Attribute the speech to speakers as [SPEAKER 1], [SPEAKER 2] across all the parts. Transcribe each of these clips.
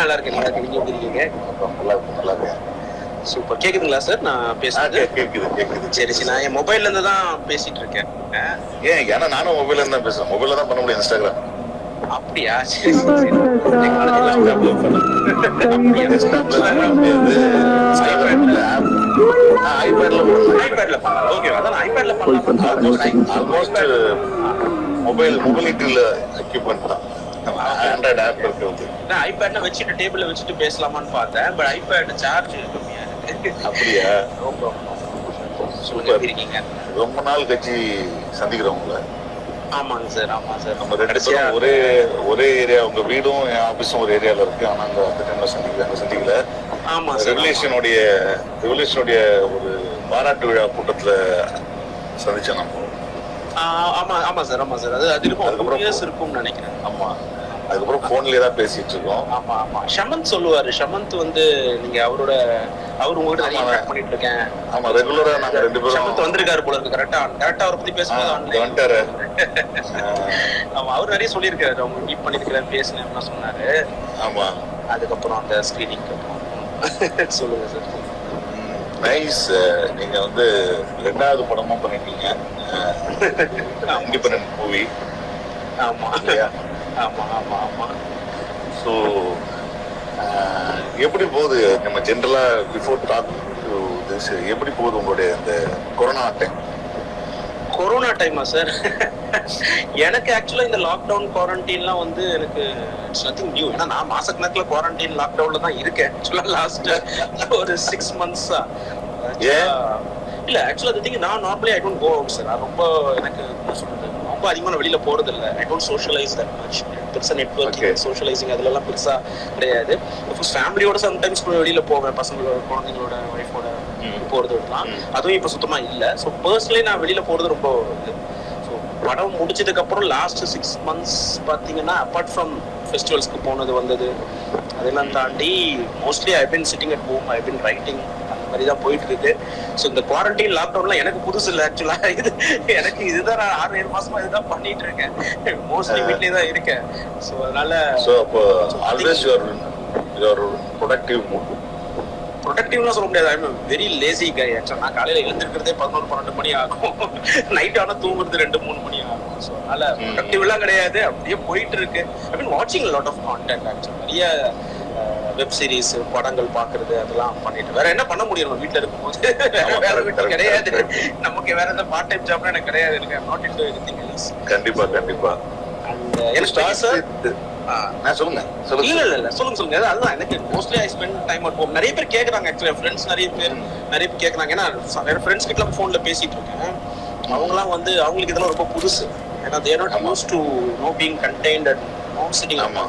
[SPEAKER 1] நல்லா இருக்கேன், நல்லா இருக்கேன். நீங்க எப்படி இருக்கீங்க?
[SPEAKER 2] நல்லா இருக்கு, நல்லா இருக்கு.
[SPEAKER 1] சூப்பர். கேக்குதுங்களா சார் நான் பேசுறது?
[SPEAKER 2] கேக்குது கேக்குது.
[SPEAKER 1] சரி சரி, நான் என் மொபைல்ல இருந்து தான் பேசிட்டு இருக்கேன்.
[SPEAKER 2] ஏன்? ஏன்னா நானும் மொபைல்ல இருந்து தான் பேசுறேன். மொபைல்ல தான் பண்ண முடியும் இன்ஸ்டாகிராம்.
[SPEAKER 1] அப்படியா? சரி சரி சரி. ஐபேட்ல பண்ணலாம். ஓகே, அதான் ஐபேட்ல பண்ணலாம்.
[SPEAKER 2] ஆல்மோஸ்ட் மொபைலிட்டில எக்யூப்மெண்ட் தான். ஆண்ட்ராய்டு ஆப் இருக்கு.
[SPEAKER 1] நான் ஐபேட்ல வச்சுட்டு டேபிள்ல வச்சுட்டு பேசலாமான்னு பார்த்தேன். பட் ஐபேட் சார்ஜ் கம்மியா இருக்கு.
[SPEAKER 2] அப்படியா?
[SPEAKER 1] ரொம்ப சூப்பர் இருக்கீங்க.
[SPEAKER 2] ரொம்ப நாள் கழிச்சு சந்திக்கிறவங்கள.
[SPEAKER 1] ஆமாங்க சார், ஆமா சார்.
[SPEAKER 2] நம்ம ரெண்டு பேரும் ஒரே ஏரியா, உங்க வீடும் என் ஆபீஸும் ஒரு ஏரியால இருக்கு. ஆனா அந்த டைம்ல சந்திக்கல.
[SPEAKER 1] ஆமா சார்.
[SPEAKER 2] ரெவல்யூஷனுடைய ஒரு பாராட்டு விழா கூட்டத்துல சந்திச்சோம் நம்ம.
[SPEAKER 1] ஆமா ஆமா சார், ஆமா சார். அது இருக்கும், அதுக்கப்புறம் இருக்கும்னு நினைக்கிறேன்.
[SPEAKER 2] ஆமா, அதுக்கப்புறம் போன்லயே தான் பேசிட்டு இருக்கோம்.
[SPEAKER 1] ஆமா ஆமா. ஷமந்த் சொல்லுவாரு. ஷமந்த் வந்து நீங்க அவர் உங்ககிட்ட நிறைய இன்டராக்ட் பண்ணிட்டு இருக்கேன்.
[SPEAKER 2] ஆமா, ரெகுலரா நாங்க ரெண்டு பேரும்.
[SPEAKER 1] ஷமந்த் வந்திருக்காரு போல இருக்கு. கரெக்டா அவரை பத்தி பேசும்போது
[SPEAKER 2] வந்துட்டாரு.
[SPEAKER 1] ஆமா, அவர் நிறைய சொல்லியிருக்காரு. அவங்க மீட் பண்ணிருக்கிறேன், பேசினேன் சொன்னாரு.
[SPEAKER 2] ஆமா,
[SPEAKER 1] அதுக்கப்புறம் அந்த ஸ்கிரீனிங் சொல்லுங்க சார்.
[SPEAKER 2] நைஸ். நீங்க வந்து 2வது படமும் பண்ணிட்டீங்க, இண்டிபெண்டன்ட் மூவி.
[SPEAKER 1] ஆமா
[SPEAKER 2] இல்லையா?
[SPEAKER 1] ஆமா ஆமா ஆமா.
[SPEAKER 2] ஸோ எப்படி போகுது நம்ம ஜென்ரலா பிஃபோர் டாக் டு திஸ், எப்படி போகுது உங்களுடைய இந்த கொரோனா டைம்?
[SPEAKER 1] கொரோனா டைமா சார்? எனக்கு ஆக்சுவலா இந்த லாக்டவுன் குவாரண்டைன்லாம் வந்து எனக்கு இட்ஸ் நத்திங் நியூ. ஏன்னா நான் மாசக்கணக்கில் குவாரண்டைன் லாக்டவுன்ல தான் இருக்கேன் ஆக்சுவலா லாஸ்ட் ஒரு 6 months-ஆ. இல்ல ஆக்சுவலா திங், நான் normally I don't go out sir. நான் ரொம்ப எனக்கு என்ன சொல்றது, ரொம்ப அதிகமாக வெளியில போறது இல்லை. I don't socialise that much. பெருசா நெட்வொர்க்கிங், சோஷியலைசிங் அதுலலாம் பெருசா கிடையாது. ஃபேமிலியோட சம்டைம்ஸ் வெளியில போவேன், பசங்களோட, குழந்தைங்களோட, ஒய்ஃபோட போறது தான். அதுவும் இப்ப சுத்தமா இல்லை. ஸோ பர்சனலி நான் வெளியில போறது ரொம்ப இது. ஸோ படம் முடிச்சதுக்கு அப்புறம் லாஸ்ட் 6 months பாத்தீங்கன்னா, அப்பார்ட் ஃப்ரம் ஃபெஸ்டிவல்ஸ்க்கு போனது வந்தது, அதெல்லாம் தாண்டி mostly I been sitting at home, I been writing, அந்த மாதிரி தான் போயிட்டு இருக்கு. ஸோ இந்த குவாரண்டைன் லாக்டவுன்லாம் எனக்கு புதுசு இல்லை ஆக்சுவலா. எனக்கு இதுதான் நான் 6-7 மாசமா இதுதான் பண்ணிட்டு இருக்கேன். மோஸ்ட்லி வீட்லயே தான் இருக்கேன். ஸோ அதனால
[SPEAKER 2] ஆல்வேஸ் யுவர் ப்ரொடக்டிவ் மூட்.
[SPEAKER 1] ப்ரொடக்டிவ்லாம் சொல்ல முடியாது. ஐம் வெரி லேசி கை ஆக்சுவலா. நான் காலையில எழுந்திருக்கிறதே 11-12 மணி ஆகும். நைட் ஆனா தூங்குறது 2-3 மணி ஆகும். ஸோ அதனால ப்ரொடக்டிவ்லாம் கிடையாது, அப்படியே போயிட்டு இருக்கு. ஐ மீன் வாட்சிங் லாட் ஆஃப் கான்டென்ட் ஆக்சுவலா. நிறைய வெப் சீரிஸ், படங்கள் பாக்குறது, அதெல்லாம் பண்ணிட்டு வேற என்ன பண்ண முடியும் நம்ம வீட்டுல இருக்கும்போது? வேற வீட்டு கிடையாது நமக்கு. வேற எந்த பார்ட் டைம் ஜாப்லாம் எனக்கு கிடையாது. எனக்கு I'm not into anything else.
[SPEAKER 2] கண்டிப்பா கண்டிப்பா.
[SPEAKER 1] அண்ட் எனக்கு சார்
[SPEAKER 2] சொல்லுங்க.
[SPEAKER 1] இல்ல சொல்லுங்க. அதுதான் எனக்கு mostly I spend time at home. நிறைய பேர் கேக்குறாங்க ஆக்சுவலி, ஃப்ரெண்ட்ஸ் நிறைய பேர் கேக்குறாங்க. ஏன்னா ஃப்ரெண்ட்ஸ் கிட்ட போன்ல பேசிட்டு இருக்கேன். அவங்கலாம் வந்து அவங்களுக்கு இதெல்லாம் ரொம்ப புதுசு. ஏன்னா they are not used to being contained at home sitting.
[SPEAKER 2] ஆமா.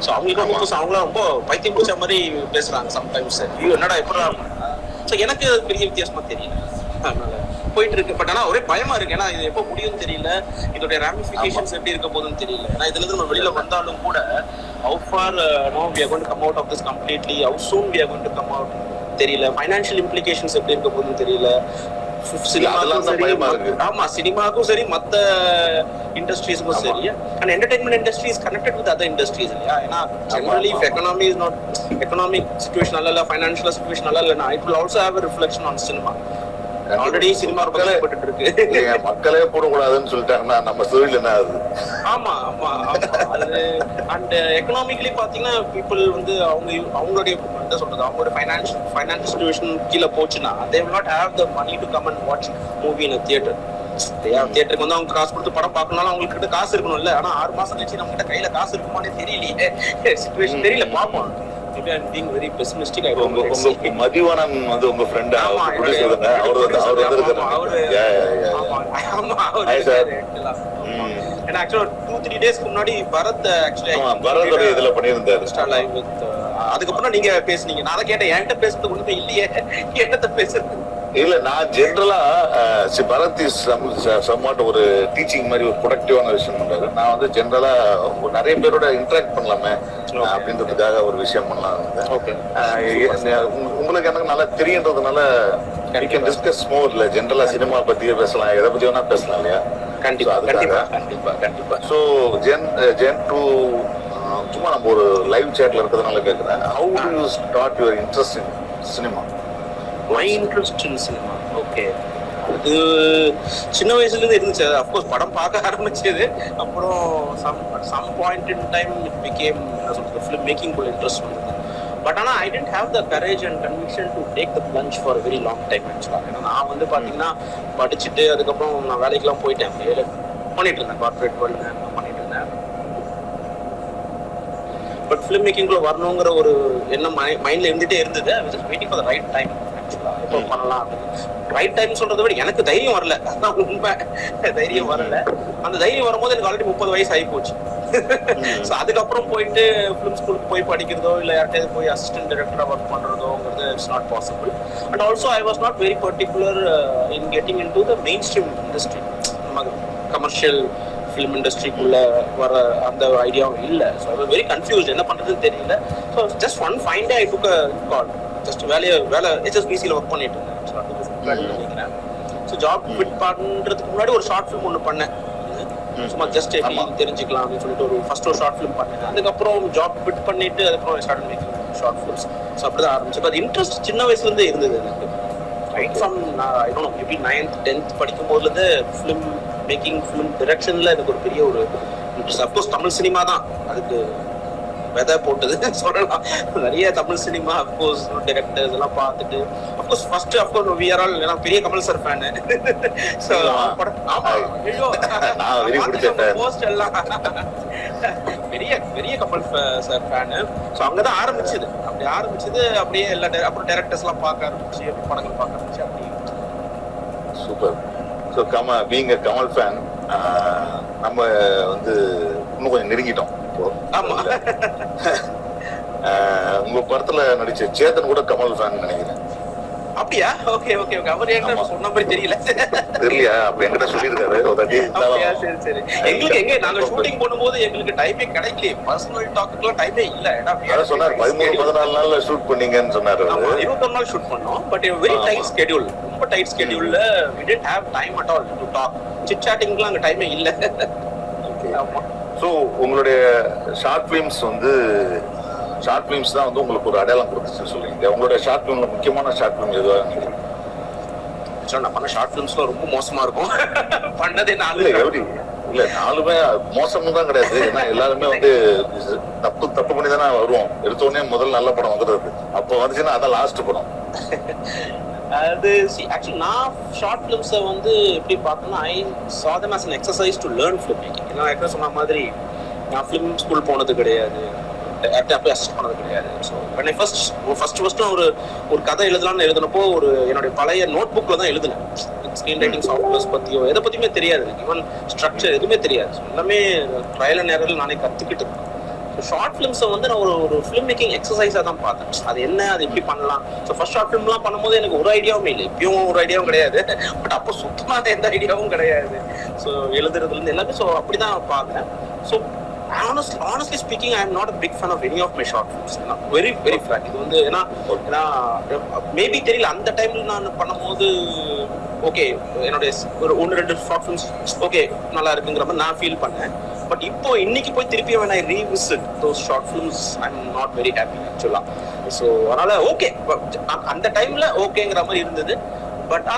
[SPEAKER 1] ஸோ அவங்களுக்கு ரொம்ப புதுசு. அவங்களாம் ரொம்ப பைத்தியம் பிடிச்ச மாதிரி பேசுறாங்க சம்டைம்ஸ். ஐயோ என்னடா எப்படா. ஸோ எனக்கு பெரிய வித்தியாசமா தெரியல, அதனால போயிட்டு இருக்கு. பட் ஆனா ஒரே பயமா இருக்கு. ஏன்னா இது எப்போ முடியும்னு தெரியல, இதோட ராமிஃபிகேஷன்ஸ் எப்படி இருக்க போகுதுன்னு தெரியல. ஏன்னா இதுல இருந்து நம்ம வெளியில வந்தாலும் கூட how far we are going to come out of this completely, how soon we are going to come out தெரியல. ஃபைனான்ஷியல் இம்ப்ளிகேஷன்ஸ் எப்படி இருக்க போகுதுன்னு தெரியல. சினிமாக்கும் சரி, மத்த இண்டஸ்ட்ரீஸ்க்கும் சரி. And entertainment industry is connected with other industries இல்லையா? ஏன்னா generally if economy is not, economic situation நல்லா இல்ல, ஃபைனான்ஷியல் சிச்சுவேஷன் நல்லா இல்லைன்னா it will also have a reflection on cinema. Already cinema பட்டு இருக்கு.
[SPEAKER 2] மக்களே போடக்கூடாதுன்னு சொல்லிட்டாங்கன்னா நம்ம தொழில் என்ன ஆகுது?
[SPEAKER 1] ஆமா ஆமா ஆமா. அது அண்ட் எக்கனாமிக்கலி பாத்தீங்கன்னா பீப்புள் வந்து அவங்களுடைய என்ன சொல்றது, அவங்களோட ஃபைனான்ஷியல் சிச்சுவேஷன் கீழே போச்சுன்னா they will not have the money to come and watch movie in a theater. தியேட்டருக்கு வந்து அவங்க காசு கொடுத்து படம் பார்க்கணும்னாலும் அவங்களுக்கு கிட்ட காசு இருக்கணும்ல. ஆனா 6 மாசம் கழிச்சு நம்ம கிட்ட கையில காசு இருக்குமானே தெரியலையே. சிச்சுவேஷன் தெரியல, பாப்போம். being very pessimistic. I don't know.
[SPEAKER 2] உங்க மதிவானன் வந்து உங்க ஃப்ரெண்ட்.
[SPEAKER 1] ஆமா,
[SPEAKER 2] அவர்
[SPEAKER 1] and actually 2-3 டேஸ்க்கு முன்னாடி பரத்
[SPEAKER 2] இதுல பண்ணியிருந்தாரு
[SPEAKER 1] லைவ் வித். அதுக்கப்புறம் நீங்க பேசுனீங்க. நான் அதை கேட்டேன், என்கிட்ட பேசுறது ஒண்ணுமே இல்லையே, என்னத்த பேசுறது?
[SPEAKER 2] இல்ல, நான் ஜென்ரலா பரத் சம்வாட் ஒரு டீச்சிங் மாதிரி ஒரு ப்ரொடக்டிவான விஷயம் பண்றாரு. நான் வந்து ஜென்ரலா நிறைய பேரோட இன்டராக்ட் பண்ணலாமே அப்படின்றதுக்காக ஒரு விஷயம் பண்ணலாம். உங்களுக்கு எனக்கு நல்லா தெரியுன்றதுனால we can discuss more. இல்ல ஜென்ரலா சினிமா பத்தியே பேசலாம், எதை பத்தி வேணா பேசலாம் இல்லையா?
[SPEAKER 1] கண்டிப்பா.
[SPEAKER 2] ஸோ ஜென் டு சும்மா நம்ம ஒரு லைவ் சேட்ல இருக்கிறதுனால கேட்குறேன், how to you start your interest in cinema?
[SPEAKER 1] My interest in cinema, okay, அது சின்ன வயசுல இருந்து இருந்துச்சு. அஃப்கோர்ஸ் படம் பார்க்க ஆரம்பிச்சது, அப்புறம் some point in time it became என்ன சொல்றது, ஃபிலிம் மேக்கிங்குள்ள இன்ட்ரெஸ்ட் வந்தது. பட் ஆனால் I didn't have the courage and conviction to take the plunge for very long time ஆக்சுவலாக. ஏன்னா நான் வந்து பார்த்தீங்கன்னா படிச்சுட்டு அதுக்கப்புறம் நான் வேலைக்கெல்லாம் போயிட்டேன், வேலை பண்ணிட்டு இருந்தேன், கார்பரேட் வேர்ல்டு பண்ணிட்டு இருந்தேன். பட் ஃபிலிம் மேக்கிங்குள்ள வரணுங்கிற ஒரு எண்ணம் மைண்ட்ல இருந்துகிட்டே இருந்தது. I was just waiting for the right time ஆக்சுவலாக, எப்போ பண்ணலாம் அப்படின்னு. ரைட் டைம் சொல்றதை விட எனக்கு தைரியம் வரல, அதான் உண்மை, தைரியம் வரல. அந்த தைரியம் வரும்போது எனக்கு ஆல்ரெடி 30 வயசு ஆகி போச்சு. ஸோ அதுக்கப்புறம் போயிட்டு ஃபிலிம் ஸ்கூலுக்கு போய் படிக்கிறதோ இல்லை யார்கிட்டயாவது போய் அசிஸ்டன்ட் டைரக்டராக ஒர்க் பண்ணுறதோங்கிறது it's not possible. And also I was not very particular in getting into the mainstream industry. நம்ம கமர்ஷியல் ஃபிலிம் இண்டஸ்ட்ரிக்குள்ள வர அந்த ஐடியாவும் இல்லை. So I was very confused, என்ன பண்ணுறதுன்னு தெரியல. So just one fine day I took a call. Just வேலை HSBCயில் ஒர்க் பண்ணிட்டு இருந்தேன் நினைக்கிறேன். ஸோ ஜாப் குவிட் பண்ணுறதுக்கு முன்னாடி ஒரு ஷார்ட் ஃபிலிம் ஒன்று பண்ணேன், சும்மா ஜஸ்ட் எப்படி தெரிஞ்சுக்கலாம் அப்படின்னு சொல்லிட்டு ஒரு ஃபர்ஸ்ட் ஒரு ஷார்ட் ஃபிலிம் பண்ணேன். அதுக்கப்புறம் ஜாப் குவிட் பண்ணிட்டு அதுக்கப்புறம் start making short films. So அப்படிதான் ஆரம்பிச்சு. அது இன்ட்ரெஸ்ட் சின்ன வயசுலேருந்தே இருந்தது எனக்கு. Right from I don't know maybe 9th 10th படிக்கும் போதுலேருந்து ஃபிலிம் மேக்கிங் ஃபிலிம் டிரெக்ஷனில் எனக்கு ஒரு பெரிய ஒரு இன்ட்ரெஸ்ட். அஃப்கோர்ஸ் தமிழ் சினிமா தான் அதுக்கு விதை போட்டது சொல்லலாம். நிறைய தமிழ் சினிமா அஃப்கோர்ஸ் டைரக்டர்ஸ் எல்லாம் பார்த்துட்டு of course first of course we are all நான் பெரிய Kamal sir fan. So post எல்லாம் பெரிய பெரிய கமல் சார் ஃபேனு. ஸோ அங்கதான் ஆரம்பிச்சது. அப்படி ஆரம்பிச்சது அப்படியே எல்லா அப்புறம் டைரக்டர்ஸ் எல்லாம் பார்க்க ஆரம்பிச்சு, படங்கள் பார்க்க ஆரம்பிச்சு. அப்படி
[SPEAKER 2] super. So being a Kamal fan, நம்ம வந்து இன்னும் கொஞ்சம் நெருங்கிட்டோம்.
[SPEAKER 1] ஆமா,
[SPEAKER 2] உங்க படத்துல நடிச்ச சேதன் கூட கமல் ஃபேன் நினைக்கிறேன்.
[SPEAKER 1] அப்படியா? Okay okay okay. அவர் என்ன சொன்ன மாதிரி தெரியல.
[SPEAKER 2] தெரியலையா? அப்ப என்கிட்ட சொல்லியிருக்காரு.
[SPEAKER 1] சரி சரி. எங்களுக்கு எங்க நாங்க ஷூட்டிங் பண்ணும்போது எங்களுக்கு டைமே கிடைக்கல, பர்சனல் டாக்குக்குலாம் டைமே இல்ல.
[SPEAKER 2] அதான் சொன்னார் 13-14 நாள்ல ஷூட் பண்ணீங்கன்னு சொன்னாரு.
[SPEAKER 1] 21 நாள் ஷூட் பண்ணோம். பட் வெரி டைட் ஸ்கெடியூல், ரொம்ப டைட் ஸ்கெடியூல்ல we didn't have time at all to talk. chit chattingலாம் அங்க டைமே இல்ல. ஆமா.
[SPEAKER 2] ஸோ உங்களுடைய ஷார்ட் ஃபிலிம்ஸ் வந்து ஷார்ட் ஃபிலிம்ஸ் தான் வந்து உங்களுக்கு ஒரு அடையாளம் கொடுத்துச்சுன்னு சொல்றீங்க. உங்களுடைய ஷார்ட் ஃபிலிம்ல முக்கியமான ஷார்ட் ஃபிலிம் எதுவாக நினைக்கிறீங்க?
[SPEAKER 1] நான் பண்ண ஷார்ட் ஃபிலிம்ஸ்லாம் ரொம்ப மோசமா இருக்கும். பண்ணதே 4
[SPEAKER 2] எப்படி இல்ல 4மே மோசமும் தான் கிடையாது. ஏன்னா எல்லாருமே வந்து தப்பு பண்ணி தானே வருவோம். எடுத்த உடனே முதல் நல்ல படம் வந்துடுறது. அப்போ வந்துச்சுன்னா அதான் லாஸ்ட் படம்.
[SPEAKER 1] அது ஆக்சுவலி நான் ஷார்ட் ஃபிலிம்ஸை வந்து எப்படி பார்த்தேன்னா ஐ saw them as an exercise to learn film making. ஏன்னா ஏற்கனவே சொன்ன மாதிரி நான் ஃபிலிம் ஸ்கூல் போனது கிடையாது, போய் அசிஸ்ட் பண்ணது கிடையாது. ஸோ when I ஃபர்ஸ்ட் ஒரு கதை எழுதினப்போ ஒரு என்னுடைய பழைய நோட் புக்கில் தான் எழுதினேன். ஸ்க்ரீன் ரைட்டிங் சாஃப்ட்வேர்ஸ் பற்றியோ எதை பற்றியுமே தெரியாது, ஈவன் ஸ்ட்ரக்சர் எதுவுமே தெரியாது. ஸோ எல்லாமே ட்ரையல் அண்ட் எரரில் நானே கற்றுக்கிட்டு இருக்கேன். ஷார்ட் ஃபிலிம்ஸை வந்து நான் ஒரு ஃபிலிம் மேக்கிங் எக்ஸசைஸாக தான் பார்த்தேன். அது என்ன, அது எப்படி பண்ணலாம். ஸோ ஃபர்ஸ்ட் ஷார்ட் ஃபிலிம்லாம் பண்ணும்போது எனக்கு ஒரு ஐடியாவும் இல்லை, இப்பயும் ஒரு ஐடியாவும் கிடையாது. பட் அப்போ சுத்தமாக எந்த ஐடியாவும் கிடையாது. ஸோ எழுதுறதுலேருந்து எல்லாமே ஸோ அப்படி தான் பார்த்தேன். So honestly speaking, I am not a big fan of any of my short films. Very very frank. இது வந்து ஏன்னா மேபி தெரியல அந்த டைம்ல நான் பண்ணும்போது ஓகே என்னுடைய ஒரு 1-2 ஷார்ட் ஃபிலிம்ஸ் ஓகே நல்லா இருக்குங்கிற மாதிரி நான் ஃபீல் பண்ணேன். பட் இப்போ இன்னைக்கு போய் திருப்பி when I revisit those short films, I'm not very happy actually. So அதனால ஓகே அந்த டைம்ல ஓகேங்கிற மாதிரி இருந்தது. பட்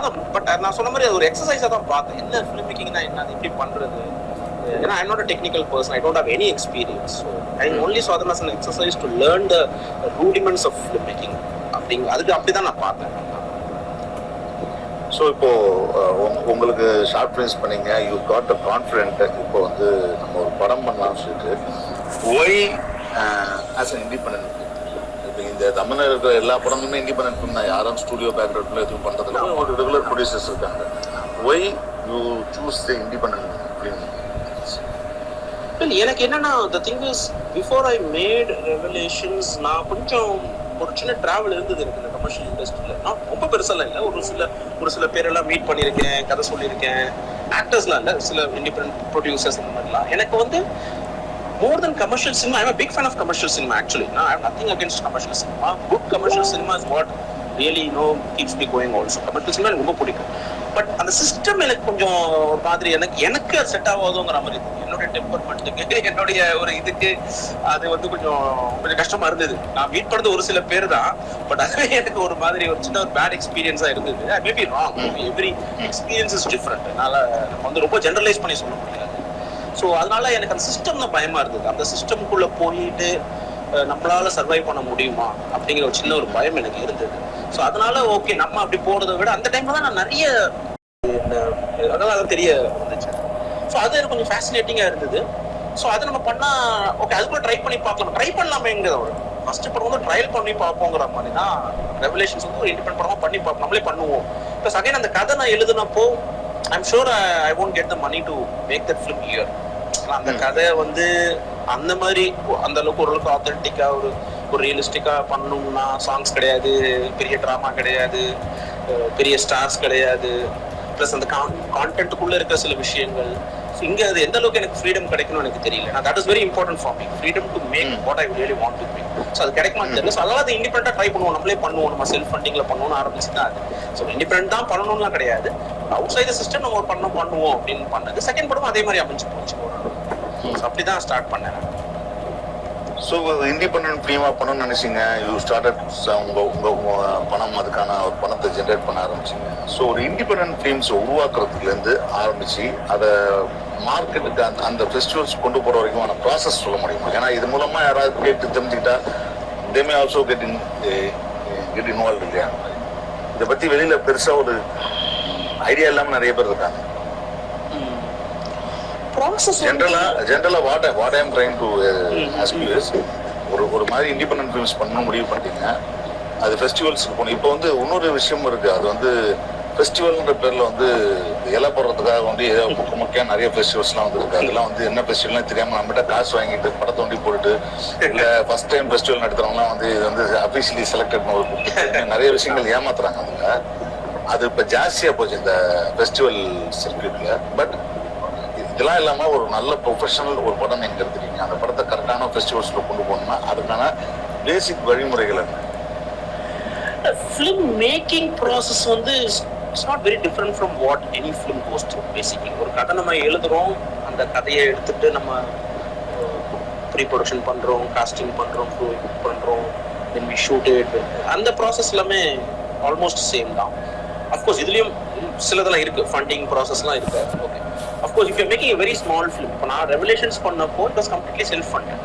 [SPEAKER 1] நான் சொன்ன மாதிரி அது ஒரு எக்ஸசைஸாக தான் பார்த்தேன். என்ன ஃபிலிம் மேக்கிங்னா என்ன, அது எப்படி பண்றது. ஏன்னா I'm not a technical person, I don't have any experience, so I only saw them as an exercise to learn the rudiments of filmmaking. அப்படிதான் நான் பார்த்தேன்.
[SPEAKER 2] ஸோ இப்போ உங்களுக்கு ஷார்ட் ஃபிலிம்ஸ் பண்ணீங்க, யூ காட் அ கான்ஃபிடென்ட். இப்போ வந்து நம்ம ஒரு படம் பண்ணலாம்னு சொல்லிட்டு ஒய் ஆஸ் அன் இண்டிபெண்டன்ட். இப்போ இந்த தமிழ்நாடு இருக்கிற எல்லா படங்களுமே இண்டிபெண்டன்ட் ஃபிலிம் தான். யாரும் ஸ்டூடியோ பேக்ரவுண்ட்ல எதுவும் பண்ணுறதுல ஒரு ரெகுலர் ப்ரொடியூசர்ஸ் இருக்காங்க. Why you choose the independent film?
[SPEAKER 1] எனக்கு என்னன்னா the thing is before I made Revelations நான் கொஞ்சம் ஒரு சின்ன டிராவல் இருந்தது எனக்கு இந்த கமர்ஷியல் இண்டஸ்ட்ரியில. நான் ரொம்ப பெருசாலாம் இல்லை, ஒரு சில பேரெல்லாம் மீட் பண்ணியிருக்கேன், கதை சொல்லியிருக்கேன். ஆக்டர்ஸ்லாம் இல்லை, சில இண்டிபெண்டன்ட் ப்ரொடியூசர்ஸ் இந்த மாதிரிலாம். எனக்கு வந்து more than commercial cinema, I'm a big fan of commercial cinema actually. No, I have nothing against commercial cinema. Good commercial cinema is what really keeps me going also. Commercial cinema எனக்கு ரொம்ப பிடிக்கும். But அந்த system எனக்கு கொஞ்சம் மாதிரி எனக்கு set ஆகாதுங்கிற மாதிரி இருக்கு. என்னோட டெம்பர்மெண்ட்டுக்கு என்னுடைய ஒரு இதுக்கு அது வந்து கொஞ்சம் கொஞ்சம் கஷ்டமா இருந்தது. நான் மீட் பண்ணது ஒரு சில பேர் தான், பட் அதுவே எனக்கு ஒரு மாதிரி ஒரு சின்ன ஒரு பேட் எக்ஸ்பீரியன்ஸா இருந்தது. Maybe wrong, every experience is different. அதனால நம்ம வந்து ரொம்ப ஜெனரலைஸ் பண்ணி சொல்ல முடியாது. ஸோ அதனால எனக்கு அந்த சிஸ்டம் தான் பயமா இருந்தது. அந்த சிஸ்டம்குள்ள போயிட்டு நம்மளால சர்வை பண்ண முடியுமா அப்படிங்கிற ஒரு சின்ன ஒரு பயம் எனக்கு இருந்தது. ஸோ அதனால ஓகே, நம்ம அப்படி போறதை விட அந்த டைம்ல தான் நான் நிறைய அதெல்லாம் தெரிய வந்துச்சு. ஸோ அது எனக்கு கொஞ்சம் ஃபேசினேட்டிங்கா இருந்தது. ஸோ அதை நம்ம பண்ணா ஓகே, அதுக்குள்ள ட்ரை பண்ணி பார்க்கலாம், ட்ரை பண்ணலாமேங்கிற ஒரு ஃபர்ஸ்ட் படம் வந்து ட்ரையல் பண்ணி பார்ப்போங்கிற மாதிரி தான் ரெவலேஷன்ஸ் வந்து ஒரு இண்டிபெண்ட் படமா பண்ணி பார்ப்போம், நம்மளே பண்ணுவோம். ப்ளஸ் அகைன் அந்த கதை நான் எழுதுனப்போ I'm sure I won't get the money to make that film here. அந்த கதை வந்து அந்த மாதிரி அந்த அளவுக்கு ஓரளவுக்கு ஆத்தென்டிக்கா ஒரு ரியலிஸ்டிக்கா பண்ணணும்னா சாங்ஸ் கிடையாது, பெரிய டிராமா கிடையாது, பெரிய ஸ்டார்ஸ் கிடையாது, ப்ளஸ் அந்த கான்டென்ட்டுக்குள்ள இருக்கிற சில விஷயங்கள். இங்க அது எந்த அளவுக்கு எனக்கு ஃப்ரீடம் கிடைக்கணும்னு எனக்கு தெரியல. நான் that is very important for me, freedom to make what I really want to make. So அது கிடைக்குமான்னு தெரியல. ஸோ அதெல்லாம் அது இண்டிபெண்டா ட்ரை பண்ணுவோம், நம்மளே பண்ணுவோம், நம்ம செல்ஃப் ஃபண்டிங்ல பண்ணணும்னு ஆரம்பிச்சு தான் அது. ஸோ இண்டிபெண்ட் தான் பண்ணணும்லாம் கிடையாது, அவுட் சைட் சிஸ்டம் நம்ம ஒரு பண்ணுவோம் அப்படின்னு பண்ணது. செகண்ட் படம் அதே மாதிரி அமைஞ்சு போச்சு. அப்படிதான் ஸ்டார்ட் பண்ணேன்.
[SPEAKER 2] ஸோ இண்டிபெண்டன்ட் ஃபிலிமா பண்ணணும்னு நினைச்சீங்க, யூ ஸ்டார்டட் உங்க பணம் அதுக்கான ஒரு பணத்தை ஜென்ரேட் பண்ண ஆரம்பிச்சிங்க. ஸோ ஒரு இண்டிபெண்டன்ட் ஃபிலிம்ஸ் உருவாக்குறதுலேருந்து ஆரம்பிச்சு அதை மார்க்கெட்டுக்கு அந்த ஃபெஸ்டிவல்ஸ் கொண்டு போகிற வரைக்குமான ப்ராசஸ் சொல்ல முடியுமா? ஏன்னா இது மூலமாக யாராவது கேட்டு தெரிஞ்சுக்கிட்டா தே மே ஆல்சோ கெட் இன்வால்வ் இல்லையா? இதை பற்றி வெளியில் பெருசாக ஒரு ஐடியா இல்லாமல் நிறைய பேர் இருக்காங்க. ஜென்ரலா what I am trying to ask you is, ஒரு மாதிரி இண்டிபெண்டன்ட் ஃபிலிம்ஸ் பண்ண முடிவு பண்ணிட்டீங்க, அது ஃபெஸ்டிவல்ஸ்க்கு போகணும். இப்போ வந்து இன்னொரு விஷயம் இருக்கு, அது வந்து ஃபெஸ்டிவல்ன்ற பேர்ல வந்து இலை போடுறதுக்காக வந்து ஏதோ முக்கிய நிறைய ஃபெஸ்டிவல்ஸ்லாம் வந்து இருக்கு. அதெல்லாம் வந்து என்ன ஃபெஸ்டிவல்னு தெரியாம நம்மகிட்ட காசு வாங்கிட்டு படத்தை ஒண்டி போட்டுட்டு, இல்ல ஃபர்ஸ்ட் டைம் ஃபெஸ்டிவல் நடத்துறவங்கலாம் வந்து இது வந்து அபிஷியலி செலக்டட் ஒரு நிறைய விஷயங்கள் ஏமாத்துறாங்க. அதுல அது இப்போ ஜாஸ்தியா போச்சு இந்த ஃபெஸ்டிவல் சர்க்கியூட்ல. பட் இதெல்லாம் இல்லாம ஒரு நல்ல ப்ரொஃபஷனல் ஒரு படம் நீங்க எடுத்துட்டீங்க, அந்த படத்தை கரெக்டான ஃபெஸ்டிவல்ஸ்ல கொண்டு போகணும்னா அதுக்கான பேசிக் வழிமுறைகள் என்ன?
[SPEAKER 1] ஃபிலிம் மேக்கிங் ப்ராசஸ் வந்து it's not very different from what any film goes through. Basically ஒரு கதை நம்ம எழுதுறோம், அந்த கதையை எடுத்துட்டு நம்ம ப்ரீ ப்ரொடக்ஷன் பண்றோம், காஸ்டிங் பண்றோம், பண்றோம், தென் வி ஷூட் இட். அந்த ப்ராசஸ் எல்லாமே ஆல்மோஸ்ட் சேம் தான். அஃப்கோர்ஸ் இதுலயும் சிலதெல்லாம் இருக்கு, ஃபண்டிங் ப்ராசஸ்லாம் இருக்கு. Okay, of course if you making a very small film, இப்போ நான் ரெவலேஷன்ஸ் பண்ணப்போ it was completely self funded.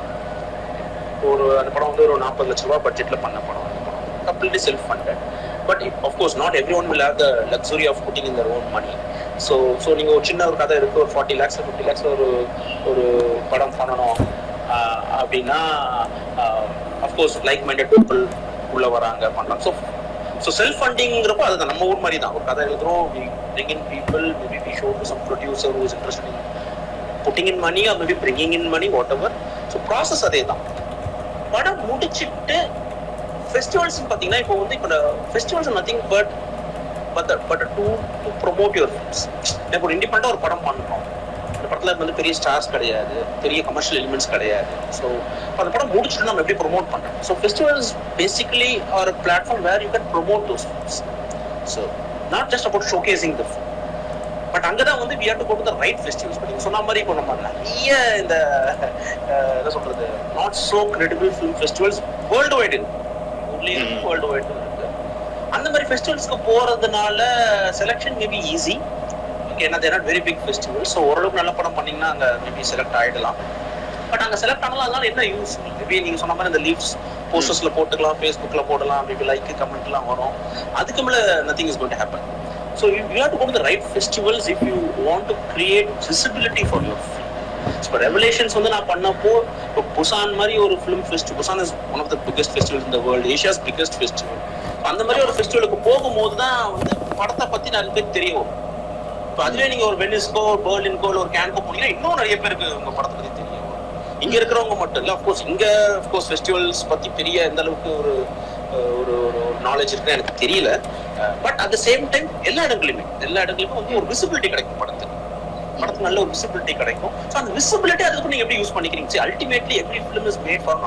[SPEAKER 1] அந்த படம் வந்து ஒரு 40 லட்ச ரூபா பட்ஜெட்ல பண்ண படம், completely self funded. But of course not everyone will have the luxury of putting in their own money. So நீங்கள் ஒரு சின்ன ஒரு கதை இருக்கு, ஒரு 40 lakhs 50 lakhs ஒரு படம் பண்ணணும் அப்படின்னா அஃப்கோர்ஸ் லைக் மைண்டட் பீப்புள் உள்ள வராங்க, பண்றாங்க. ஸோ செல்ஃப் ஃபண்டிங்கிறப்போ அதுதான் நம்ம ஊர் மாதிரி தான். ஒரு கதை எழுதுறோம், we bring in people, maybe we show to some producer who is interested in putting in money or maybe bringing in money, whatever. So process அதே தான். படம் முடிச்சுட்டு ஃபெஸ்டிவல்ஸ் பார்த்தீங்கன்னா இப்போ வந்து இப்போ festivals nothing but to promote your films. இப்போ ஒரு இண்டிபெண்டாக ஒரு படம் பண்ணுறோம், அந்த படத்தில் வந்து பெரிய ஸ்டார்ஸ் கிடையாது, பெரிய கமர்ஷியல் எலிமெண்ட்ஸ் கிடையாது. ஸோ அந்த படம் முடிச்சுட்டு நம்ம எப்படி ப்ரொமோட் பண்ணுறோம். So festivals basically are a platform where you can promote those films. So not just about showcasing the film, but அங்கதான் வந்து we have to go to the right festivals. But நீங்க சொன்ன மாதிரி இப்போ நம்ம நிறைய இந்த என்ன சொல்றது not so credible film festivals world wide இருக்கு, ஊர்லயே இருக்கு, வேர்ல்டு வைடு இருக்கு. அந்த மாதிரி ஃபெஸ்டிவல்ஸ்க்கு போறதுனால செலெக்ஷன் மேபி ஈஸி. ஏன்னா there not very big festival. So ஓரளவுக்கு நல்ல படம் பண்ணீங்கன்னா அங்கே மேபி செலக்ட் ஆகிடலாம். பட் அங்கே செலக்ட் ஆனாலும் அதனால என்ன யூஸ்? மேபி நீங்கள் சொன்ன மாதிரி இந்த லீவ்ஸ் போஸ்டர்ஸ்ல போட்டுக்கலாம், ஃபேஸ்புக்கில் போடலாம், மேபி லைக் கமெண்ட்லாம் வரும். அதுக்கு மேலே nothing is going to happen. So you have to go to the right festivals if you want to create visibility for your film. இப்போ ரெவலேஷன்ஸ் வந்து நான் பண்ணப்போ இப்போ புசான் மாதிரி ஒரு film festival, Busan is one of the biggest festivals in the world, Asia's biggest festival. அந்த மாதிரி ஒரு ஃபெஸ்டிவலுக்கு போகும்போது தான் வந்து படத்தை பற்றி நிறைய பேர் தெரிய வரும். இப்போ அதுவே நீங்க ஒரு வெனிஸ்கோ, பெர்லின்கோ, ஒரு கேன்கோ போனீங்கன்னா இன்னும் நிறைய பேருக்கு உங்க படத்தை பத்தி தெரியும். இங்க இருக்கிறவங்க மட்டும் இல்ல, அஃப்கோர்ஸ் இங்க அஃப்கோர்ஸ் ஃபெஸ்டிவல்ஸ் பத்தி பெரிய எந்த அளவுக்கு ஒரு ஒரு நாலேஜ் இருக்குன்னு எனக்கு தெரியல. But at the same time எல்லா இடங்களுமே வந்து ஒரு விசிபிலிட்டி கிடைக்கும் படத்துக்கு நல்ல ஒரு விசிபிலிட்டி கிடைக்கும். ஸோ அந்த விசிபிலிட்டி அதுக்கு நீங்க எப்படி யூஸ் பண்ணிக்கிறீங்க? Ultimately every film is made for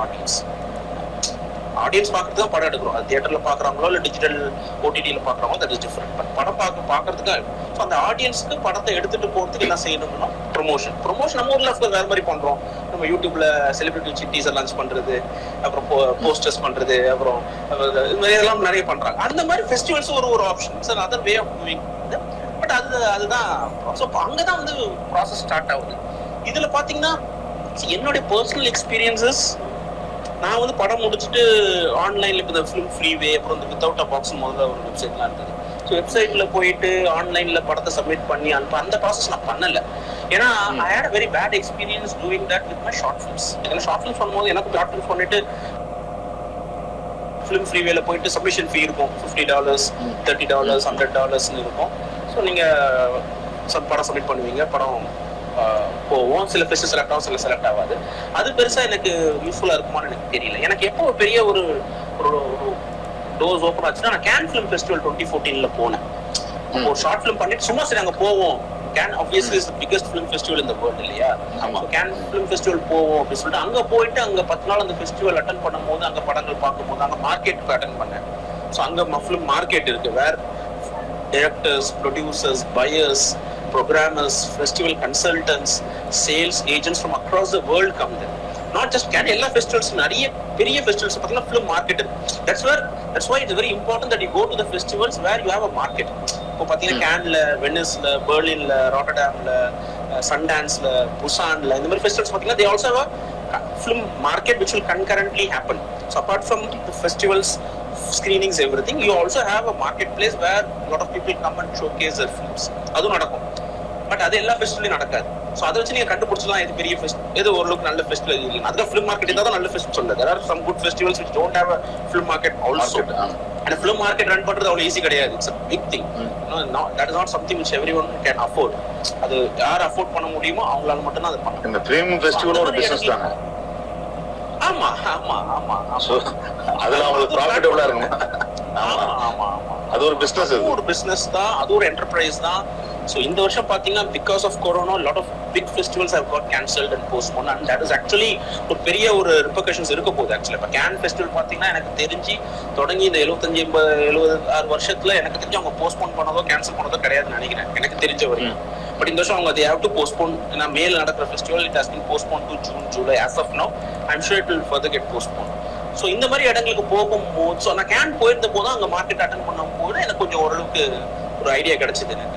[SPEAKER 1] audience பார்க்கறது தான் படம் எடுக்கிறோம். அது தியேட்டர்ல பாக்குறாங்களோ இல்ல டிஜிட்டல் ஓடிடியில பாக்குறாங்களோ தட் இஸ் டிஃபரெண்ட். பட் படம் பார்க்கறதுக்கு ஸோ அந்த ஆடியன்ஸ்க்கு படத்தை எடுத்துட்டு போறதுக்கு என்ன செய்யணும்னா ப்ரொமோஷன் நம்ம ஊர்ல வேற மாதிரி பண்றோம். நம்ம யூடியூப்ல செலிபிரிட்டி வச்சு டீசர் லான்ச் பண்றது, அப்புறம் போஸ்டர்ஸ் பண்றது, அப்புறம் இதெல்லாம் நிறைய பண்றாங்க. அந்த மாதிரி ஃபெஸ்டிவல்ஸ் ஒரு option sir, other way of doing. But அதுதான் அங்கதான் வந்து ப்ராசஸ் ஸ்டார்ட் ஆகுது. இதுல பாத்தீங்கன்னா என்னுடைய பர்சனல் எக்ஸ்பீரியன்சஸ், நான் வந்து படம் முடிச்சுட்டு ஆன்லைன்ல இப்போ இந்த ஃபிலிம் ஃப்ரீவே, அப்புறம் இந்த வித்தவுட் அ பாக்ஸ் முதல்ல ஒரு வெப்சைட்லாம் இருந்தது. ஸோ வெப்சைட்ல போயிட்டு ஆன்லைன்ல படத்தை சப்மிட் பண்ணி அந்த ப்ராசஸ் நான் பண்ணல. ஏன்னா I had a very bad experience doing that with my short films. எனக்கு ஷார்ட் ஃபிலிம்ஸ் பண்ணும்போது எனக்கு ஷார்ட் ஃபிலிம்ஸ் பண்ணிட்டு ஃபிலிம் ஃப்ரீவேல போயிட்டு சப்மிஷன் ஃபீ இருக்கும், $50, $30, $100 இருக்கும். ஸோ நீங்க படம் சப்மிட் பண்ணுவீங்க, படம் போவோம். சில ஃபெஸ்ட் செலக்ட் ஆகும், சில செலக்ட் ஆகாது. அது பெருசா எனக்கு யூஸ்ஃபுல்லா இருக்குமான்னு எனக்கு தெரியல. எனக்கு எப்போ பெரிய ஒரு டோர்ஸ் ஓப்பன் ஆச்சுன்னா, நான் கேன் ஃபிலிம் ஃபெஸ்டிவல் 2014 போனேன். ஒரு ஷார்ட் ஃபிலிம் பண்ணிட்டு சும்மா சரி அங்க போவோம். Can obviously is the biggest film festival in the world இல்லையா? கேன் ஃபிலிம் ஃபெஸ்டிவல் போவோம் அப்படின்னு சொல்லிட்டு அங்க போயிட்டு அங்க 10 நாள் அந்த ஃபெஸ்டிவல் அட்டன் பண்ணும்போது, அங்க படங்கள் பார்க்கும்போது, அங்க மார்க்கெட்டுக்கு அட்டன் பண்ணேன். ஸோ அங்க ஃபிலிம் மார்க்கெட் இருக்கு, where directors, producers, buyers, programmers, festival consultants, sales agents from across the world come there. Not just can எல்லா festivals, நிறைய பெரிய festivals பார்த்தீங்கன்னா film market. That's why it's very important that you go to the festivals where you have a market. இப்போ பார்த்தீங்கன்னா கேன்ல, வெனிஸ்ல, பெர்லின்ல, ராட்டர்டாம்ல, சன்டான்ஸ்ல, புசான்ல, இந்த மாதிரி festivals பார்த்தீங்கன்னா they also have a film market which will concurrently happen. So apart from the festivals, screenings, everything, you also have a marketplace where a lot of people come and showcase their films. அதுவும் நடக்கும். But அது எல்லா ஃபெஸ்டிவலையும் நடக்காது. So அதை வச்சு நீங்க கண்டுபிடிச்சலாம் இது பெரிய ஃபெஸ்ட், எது ஓரளவுக்கு நல்ல ஃபெஸ்டிவல் இல்லை. அதுதான் ஃபிலிம் மார்க்கெட் இருந்தால் தான் நல்ல ஃபெஸ்ட் சொல்லுது. there are some good festivals which don't have a film market also. And film market run பண்றது அவ்வளவு ஈஸி கிடையாது. It's a big thing. That is not something which everyone can afford. அது யார் afford பண்ண முடியுமோ அவங்களால மட்டும் தான் அது பண்ணலாம்.
[SPEAKER 2] இந்த ஃபிலிம் ஃபெஸ்டிவல் ஒரு பிசினஸ் தானே.
[SPEAKER 1] ஆமா ஆமா ஆமா.
[SPEAKER 2] அதுல அவங்களுக்கு ப்ராஃபிட்டபிளா இருக்கும்.
[SPEAKER 1] ஆமா ஆமா ஆமா.
[SPEAKER 2] அது ஒரு பிசினஸ்,
[SPEAKER 1] ஒரு பிசினஸ் தான், அது ஒரு என்டர்பிரைஸ் தான். ஸோ இந்த வருஷம் பார்த்தீங்கன்னா because of corona lot of big festivals have got cancelled and postpone. And that is actually ஒரு பெரிய ஒரு ரிப்பர்கஷன்ஸ் இருக்க போகுது. ஆக்சுவலி இப்போ கேன் ஃபெஸ்டிவல் பார்த்தீங்கன்னா எனக்கு தெரிஞ்சு தொடங்கி இந்த 76 வருஷத்துல எனக்கு தெரிஞ்சு அவங்க போஸ்ட்போன் பண்ணதோ கேன்சல் பண்ணதோ கிடையாதுன்னு நினைக்கிறேன், எனக்கு தெரிஞ்ச வரைக்கும். பட் இந்த வருஷம் அவங்க they have to postpone. ஏன்னா மேல நடக்கிற festival it has been postponed to June, July as of now. I'm sure it will further get postponed. So இந்த மாதிரி இடங்களுக்கு போகும்போது, ஸோ நான் கேன் போயிருந்த போது அங்கே மார்க்கெட் அட்டன் பண்ணும் போது எனக்கு கொஞ்சம் ஓரளவுக்கு ஒரு ஐடியா கிடைச்சது. எனக்கு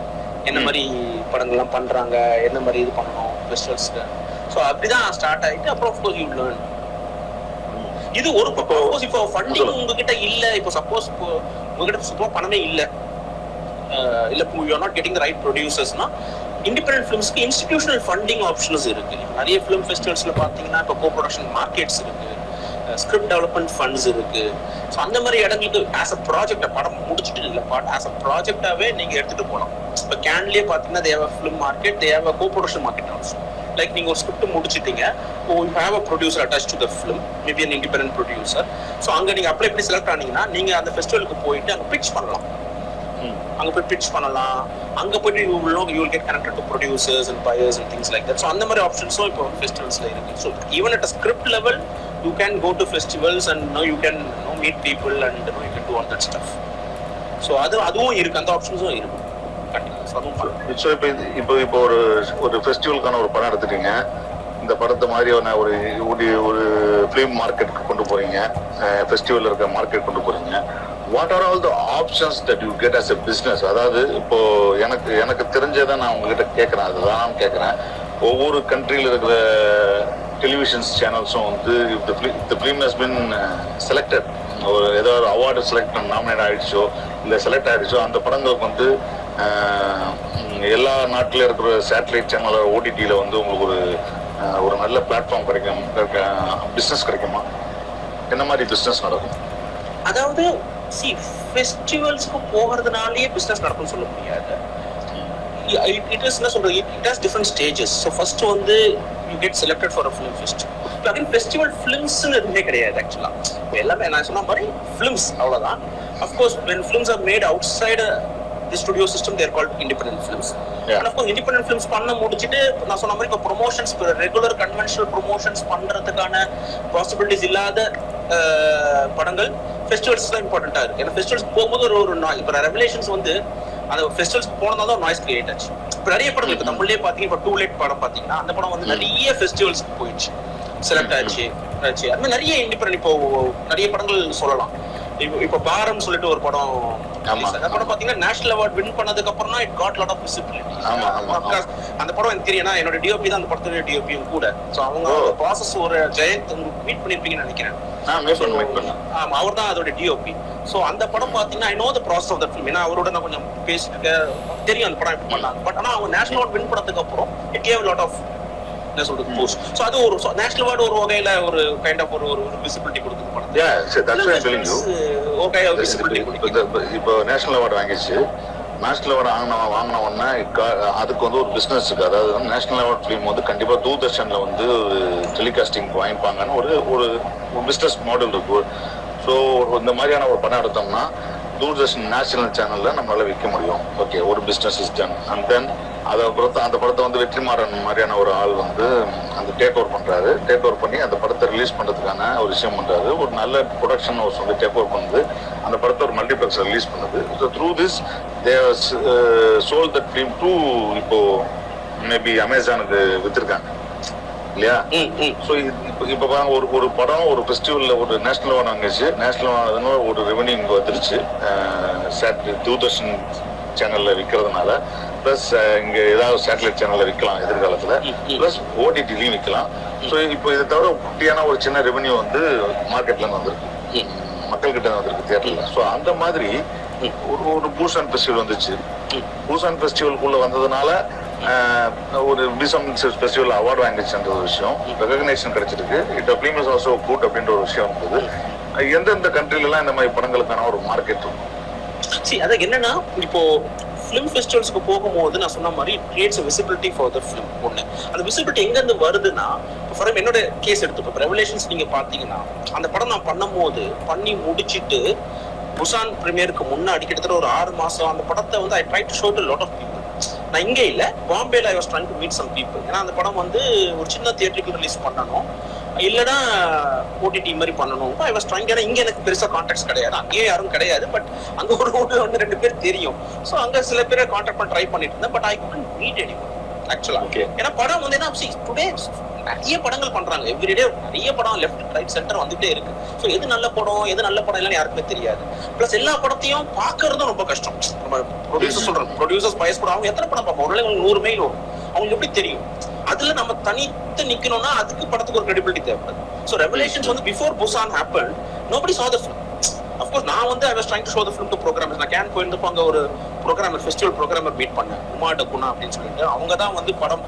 [SPEAKER 1] என்ன மாதிரி படங்கள்லாம் பண்றாங்க, என்ன மாதிரி இது பண்ணணும் ஃபெஸ்டிவல்ஸ்க்கு. ஸோ அப்படிதான் ஸ்டார்ட் ஆயிட்டு அப்புறம் ஆஃப் கோர்ஸ் யூ லேர்ன். இது ஒரு பக்கம். இப்போ ஃபண்டிங் உங்ககிட்ட இல்ல, இப்போ சப்போஸ் உங்ககிட்ட சுத்தமா பணமே இல்ல, you are not getting the right ப்ரொடியூசர்ஸ்னா இண்டிபெண்டன்ட் ஃபிலிம்ஸ்க்கு இன்ஸ்டிடியூஷனல் ஃபண்டிங் ஆப்ஷன்ஸ் இருக்கு. நிறைய ஃபிலிம் ஃபெஸ்டிவல்ஸ்ல பாத்தீங்கன்னா இப்போ கோ ப்ரொடக்ஷன் மார்க்கெட்ஸ் இருக்கு, ஸ்கிரிப்ட் டெவலப்மெண்ட் ஃபண்ட்ஸ் இருக்கு. ஸோ அந்த மாதிரி இடங்களுக்கு ஆஸ் அ ப்ராஜெக்ட், படம் முடிச்சுட்டு இல்லை, ஆஸ் அ ப்ராஜெக்டாவே நீங்க எடுத்துட்டு போகலாம். இப்போ கேன்லயே பாத்தீங்கன்னா they have a film market, they have a co-production market also. Like நீங்க ஒரு ஸ்கிரிப்ட் முடிச்சிட்டீங்க, you have a producer attached to the film, maybe an independent producer. So அங்க நீங்க அப்ளை பண்ணி செலக்ட் ஆனீங்கன்னா நீங்க அந்த ஃபெஸ்டிவலுக்கு போயிட்டு அங்க பிட்ச் பண்ணலாம். அங்க போய் பிட்ச் பண்ணலாம். அங்க போயிட்டு you will get connected to producers and buyers and things like that. So அந்த மாதிரி ஆப்ஷன்ஸும் இப்போ ஃபெஸ்டிவல்ஸ்ல இருக்கு. So even at a script level you can go to festivals and you can meet people and you can do all that stuff. So அதுவும் இருக்கு, அந்த ஆப்ஷன்ஸும் இருக்கு.
[SPEAKER 2] So இப்போ ஒரு ஃபெஸ்டிவலுக்கான ஒரு படம் எடுத்துட்டீங்க, இந்த படத்தை மாதிரி ஒரு ஃபிலிம் மார்க்கெட்டுக்கு கொண்டு போறீங்க, ஃபெஸ்டிவல் இருக்க மார்க்கெட் கொண்டு போறீங்க. What are all the options that you get as a business? அதாவது இப்போ எனக்கு தெரிஞ்சதை நான் உங்ககிட்ட கேட்குறேன், அதுதான் நான் கேட்குறேன். ஒவ்வொரு கண்ட்ரியில் இருக்கிற டெலிவிஷன்ஸ் சேனல்ஸும் வந்து இந்த ஃபிலிம் ஹஸ் பின் செலக்டட், ஒரு ஏதாவது அவார்டு செலக்ட் நாமினேட் ஆகிடுச்சோ இல்லை செலக்ட் ஆகிடுச்சோ, அந்த படங்களுக்கு வந்து எல்லா நாட்டில் இருக்கிற சேட்டலைட் சேனல் ஓடிடியில் வந்து உங்களுக்கு ஒரு நல்ல பிளாட்ஃபார்ம் கிடைக்கும், பிஸ்னஸ் கிடைக்குமா? என்ன மாதிரி பிஸ்னஸ் நடக்கும்?
[SPEAKER 1] அதாவது ஃபெஸ்டிவல்ஸ்க்கு போகிறதுனாலேயே பிஸ்னஸ் நடக்கும்னு சொல்ல முடியாது. It is என்ன சொல்றது, it has different stages. So first வந்து you get selected for a film festival. Again festival films னு கிடையாது ஆக்சுவலா. எல்லாமே நான் சொன்ன மாதிரி films அவ்வளவுதான். Of course when films are made outside the studio system they are called independent films. And of course independent films பண்ண முடிச்சிட்டு நான் சொன்ன மாதிரி இப்போ ப்ரொமோஷன்ஸ், ரெகுலர் கன்வென்ஷனல் ப்ரொமோஷன்ஸ் பண்றதுக்கான பாசிபிலிட்டிஸ் இல்லாத படங்கள் ஃபெஸ்டிவல்ஸ் தான் இம்பார்ட்டண்டா இருக்கு. ஏன்னா ஃபெஸ்டிவல்ஸ் போகும்போது ஒரு இப்போ ரெவலேஷன்ஸ் வந்து அந்த ஃபெஸ்டிவல்ஸ் போனதால தான் நாய்ஸ் கிரியேட் ஆச்சு. இப்ப நிறைய படங்கள் இப்ப தமிழ்லயே பாத்தீங்கன்னா இப்ப டூ லேட் படம் பாத்தீங்கன்னா அந்த படம் வந்து நிறைய ஃபெஸ்டிவல்ஸ்க்கு போயிடுச்சு, செலக்ட் ஆச்சு. அது மாதிரி நிறைய இண்டிபெண்டன்ட் இப்போ நிறைய படங்கள் சொல்லலாம். இப்போ பாரம் சொல்லிட்டு ஒரு படம், அந்த படம் பாத்தீங்கன்னா நேஷனல் அவார்ட் வின் பண்ணதுக்கு அப்புறம் தான் it got lot of visibility. அந்த படம் எனக்கு தெரியும், என்னோட டிஓபி தான் அந்த படத்தோட டிஓபியும் கூட. சோ அவங்க ப்ராசஸ் ஒரு ஜெயந்த் மீட் பண்ணிருப்பீங்கன்னு நினைக்கிறேன். ஆமா, அவர் தான் அதோட டிஓபி. சோ அந்த படம் பாத்தீங்கன்னா I know the process of the film. ஏன்னா அவரோட நான் கொஞ்சம் பேசிட்டு தெரியும் அந்த படம் எப்படி பண்ணாங்க. பட் ஆனா அவங்க நேஷனல் அவார்ட் வின் பண்ணதுக்கு அப்புறம் இட் கேவ் லாட் ஆஃப் சொல்றது போஸ்ட். சோ அது ஒரு நேஷனல் அவார்டு ஒரு வகையில ஒரு கைண்ட் ஆஃப் ஒரு விசிபிலிட்டி கொடுக்குது படம். ஓகே, விசிபிலிட்டி கொடுக்குது.
[SPEAKER 2] இப்போ நேஷனல் அவார்டு வாங்கிச்சு, நேஷனல் அவார்டு வாங்கின உடனே அதுக்கு வந்து ஒரு பிசினஸ் இருக்கு. அதாவது நேஷனல் அவார்ட் ஃபிலிம் வந்து கண்டிப்பா தூர்தர்ஷன்ல வந்து டெலிகாஸ்டிங் வாங்கிப்பாங்கன்னு ஒரு பிசினஸ் மாடல் இருக்கு. ஸோ இந்த மாதிரியான ஒரு படம் எடுத்தோம்னா தூர்தர்ஷன் நேஷனல் சேனல்ல நம்மளால விற்க முடியும். ஓகே, ஒரு business is done. And then அந்த படத்தை வந்து வெற்றிமாறன் மாதிரியான ஒரு ஆள் வந்து அந்த டேக் ஓவர் பண்றாரு. டேக் ஓவர் பண்ணி அந்த படத்தை ரிலீஸ் பண்றதுக்கான ஒரு விஷயம் பண்றாரு. ஒரு நல்ல ப்ரொடக்ஷன் ஹவுஸ் வந்து டேக் ஓவர் பண்ணுது, அந்த படத்தை ஒரு மல்டிபிளெக்ஸ் ரிலீஸ் பண்ணுது. So through this they sold that film to இப்போ மேபி அமேசானுக்கு வித்திருக்காங்க இல்லையா? ஸோ இப்போ பாருங்க, ஒரு படம் ஒரு ஃபெஸ்டிவல்ல ஒரு நேஷனல் அவார்டு வாங்கிச்சு, நேஷனல் அவார்டு ஒரு ரெவன்யூ இங்கே வந்துருச்சு தூர்தர்ஷன் சேனல்ல விற்கிறதுனால. பிளஸ் இங்க ஏதாவது சேட்டலைட் சேனல்ல விற்கலாம் எதிர்காலத்துல, பிளஸ் ஓடிடிலையும் விற்கலாம். ஸோ இப்போ இதை தவிர குட்டியான ஒரு சின்ன ரெவன்யூ வந்து மார்க்கெட்ல இருந்து வந்திருக்கு, மக்கள் கிட்ட வந்திருக்கு தியேட்டர்ல. ஸோ அந்த மாதிரி ஒரு பூசான் ஃபெஸ்டிவல் வந்துச்சு. பூசான் ஃபெஸ்டிவலுக்குள்ள வந்ததுனால ஒரு பிசம் ஃபெஸ்டிவல் அவார்டு வாங்கிச்சுன்ற ஒரு விஷயம், ரெகக்னேஷன் கிடைச்சிருக்கு. It film is also good அப்படின்ற ஒரு விஷயம் இருந்தது. எந்தெந்த கண்ட்ரிலாம் இந்த மாதிரி படங்களுக்கான ஒரு மார்க்கெட் இருக்கும்?
[SPEAKER 1] அது என்னன்னா, இப்போ ஃபிலிம் ஃபெஸ்டிவல்ஸ்க்கு போகும்போது நான் சொன்ன மாதிரி creates visibility for the film. ஒன்று, அந்த விசிபிலிட்டி எங்க இருந்து வருதுன்னா, ஃபார் என்னோட கேஸ் எடுத்துப்போம், ரெவலேஷன்ஸ் நீங்க பாத்தீங்கன்னா அந்த படம் நான் பண்ணி முடிச்சிட்டு புசான் பிரீமியருக்கு முன்னாடி கிட்டத்தட்ட ஒரு 6 மாசம் அந்த படத்தை வந்து I try to show to lot of people. நான் இங்கே இல்லை, பாம்பேல I was trying to meet some people. ஏன்னா அந்த படம் வந்து ஒரு சின்ன தியேட்டருக்கு ரிலீஸ் பண்ணணும், இல்லைன்னா ஓடிடி மாதிரி பண்ணணும். ஐ வாஸ் ட்ரைங். ஏன்னா இங்கே எனக்கு பெருசாக கான்டாக்ட்ஸ் கிடையாது, அங்கேயே யாரும் கிடையாது. பட் அங்கே ஒரு 1-2 பேர் தெரியும். ஸோ அங்கே சில பேரை கான்டாக்ட் பண்ண ட்ரை பண்ணிட்டு இருந்தேன். But I couldn't meet anyone ஆக்சுவலா. ஏன்னா படம் வந்து என்ன, டுடே நிறைய படங்கள் பண்றாங்க, எவ்ரிடே நிறைய படம் லெஃப்ட் ரைட் சென்டர் வந்துட்டே இருக்கு. ஸோ எது நல்ல படம் இல்லைன்னு யாருக்குமே தெரியாது. பிளஸ் எல்லா படத்தையும் பாக்குறதும் ரொம்ப கஷ்டம். நம்ம ப்ரொடியூசர்ஸ் பயஸ் கூட அவங்க எத்தனை படம் பார்ப்போம், ஒரு நாளைக்கு 100 மெயில் வரும், அவங்களுக்கு எப்படி தெரியும்? அதுல நம்ம தனித்து நிக்கணும்னா அதுக்கு படத்துக்கு ஒரு கிரெடிபிலிட்டி தேவைப்படுது. ஸோ ரெவலேஷன்ஸ் வந்து before Busan happen, nobody saw the film. Of course நான் வந்து I was trying to show the film to programmers. நான் கேன் போயிருந்தப்போ அங்க ஒரு ப்ரோக்ராமர், ஃபெஸ்டிவல் ப்ரோக்ராமர் மீட் பண்ணேன், உமா டக்குனா அப்படின்னு சொல்லிட்டு. அவங்க தான் வந்து படம்